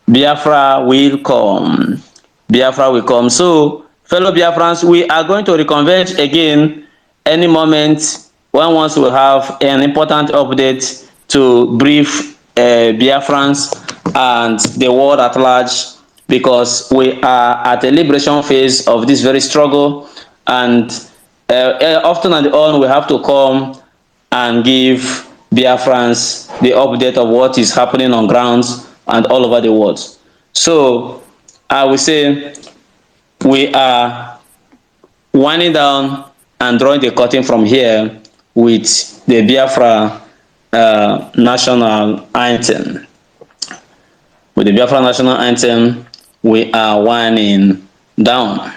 Biafra will come. Biafra will come. So, fellow Biafrans, we are going to reconvene again any moment when once we have an important update to brief Biafrans and the world at large, because we are at a liberation phase of this very struggle, and often and on we have to come and give Biafrans the update of what is happening on grounds and all over the world. So I will say we are winding down and drawing the curtain from here with the Biafra national anthem. With the Biafra national anthem, we are winding down.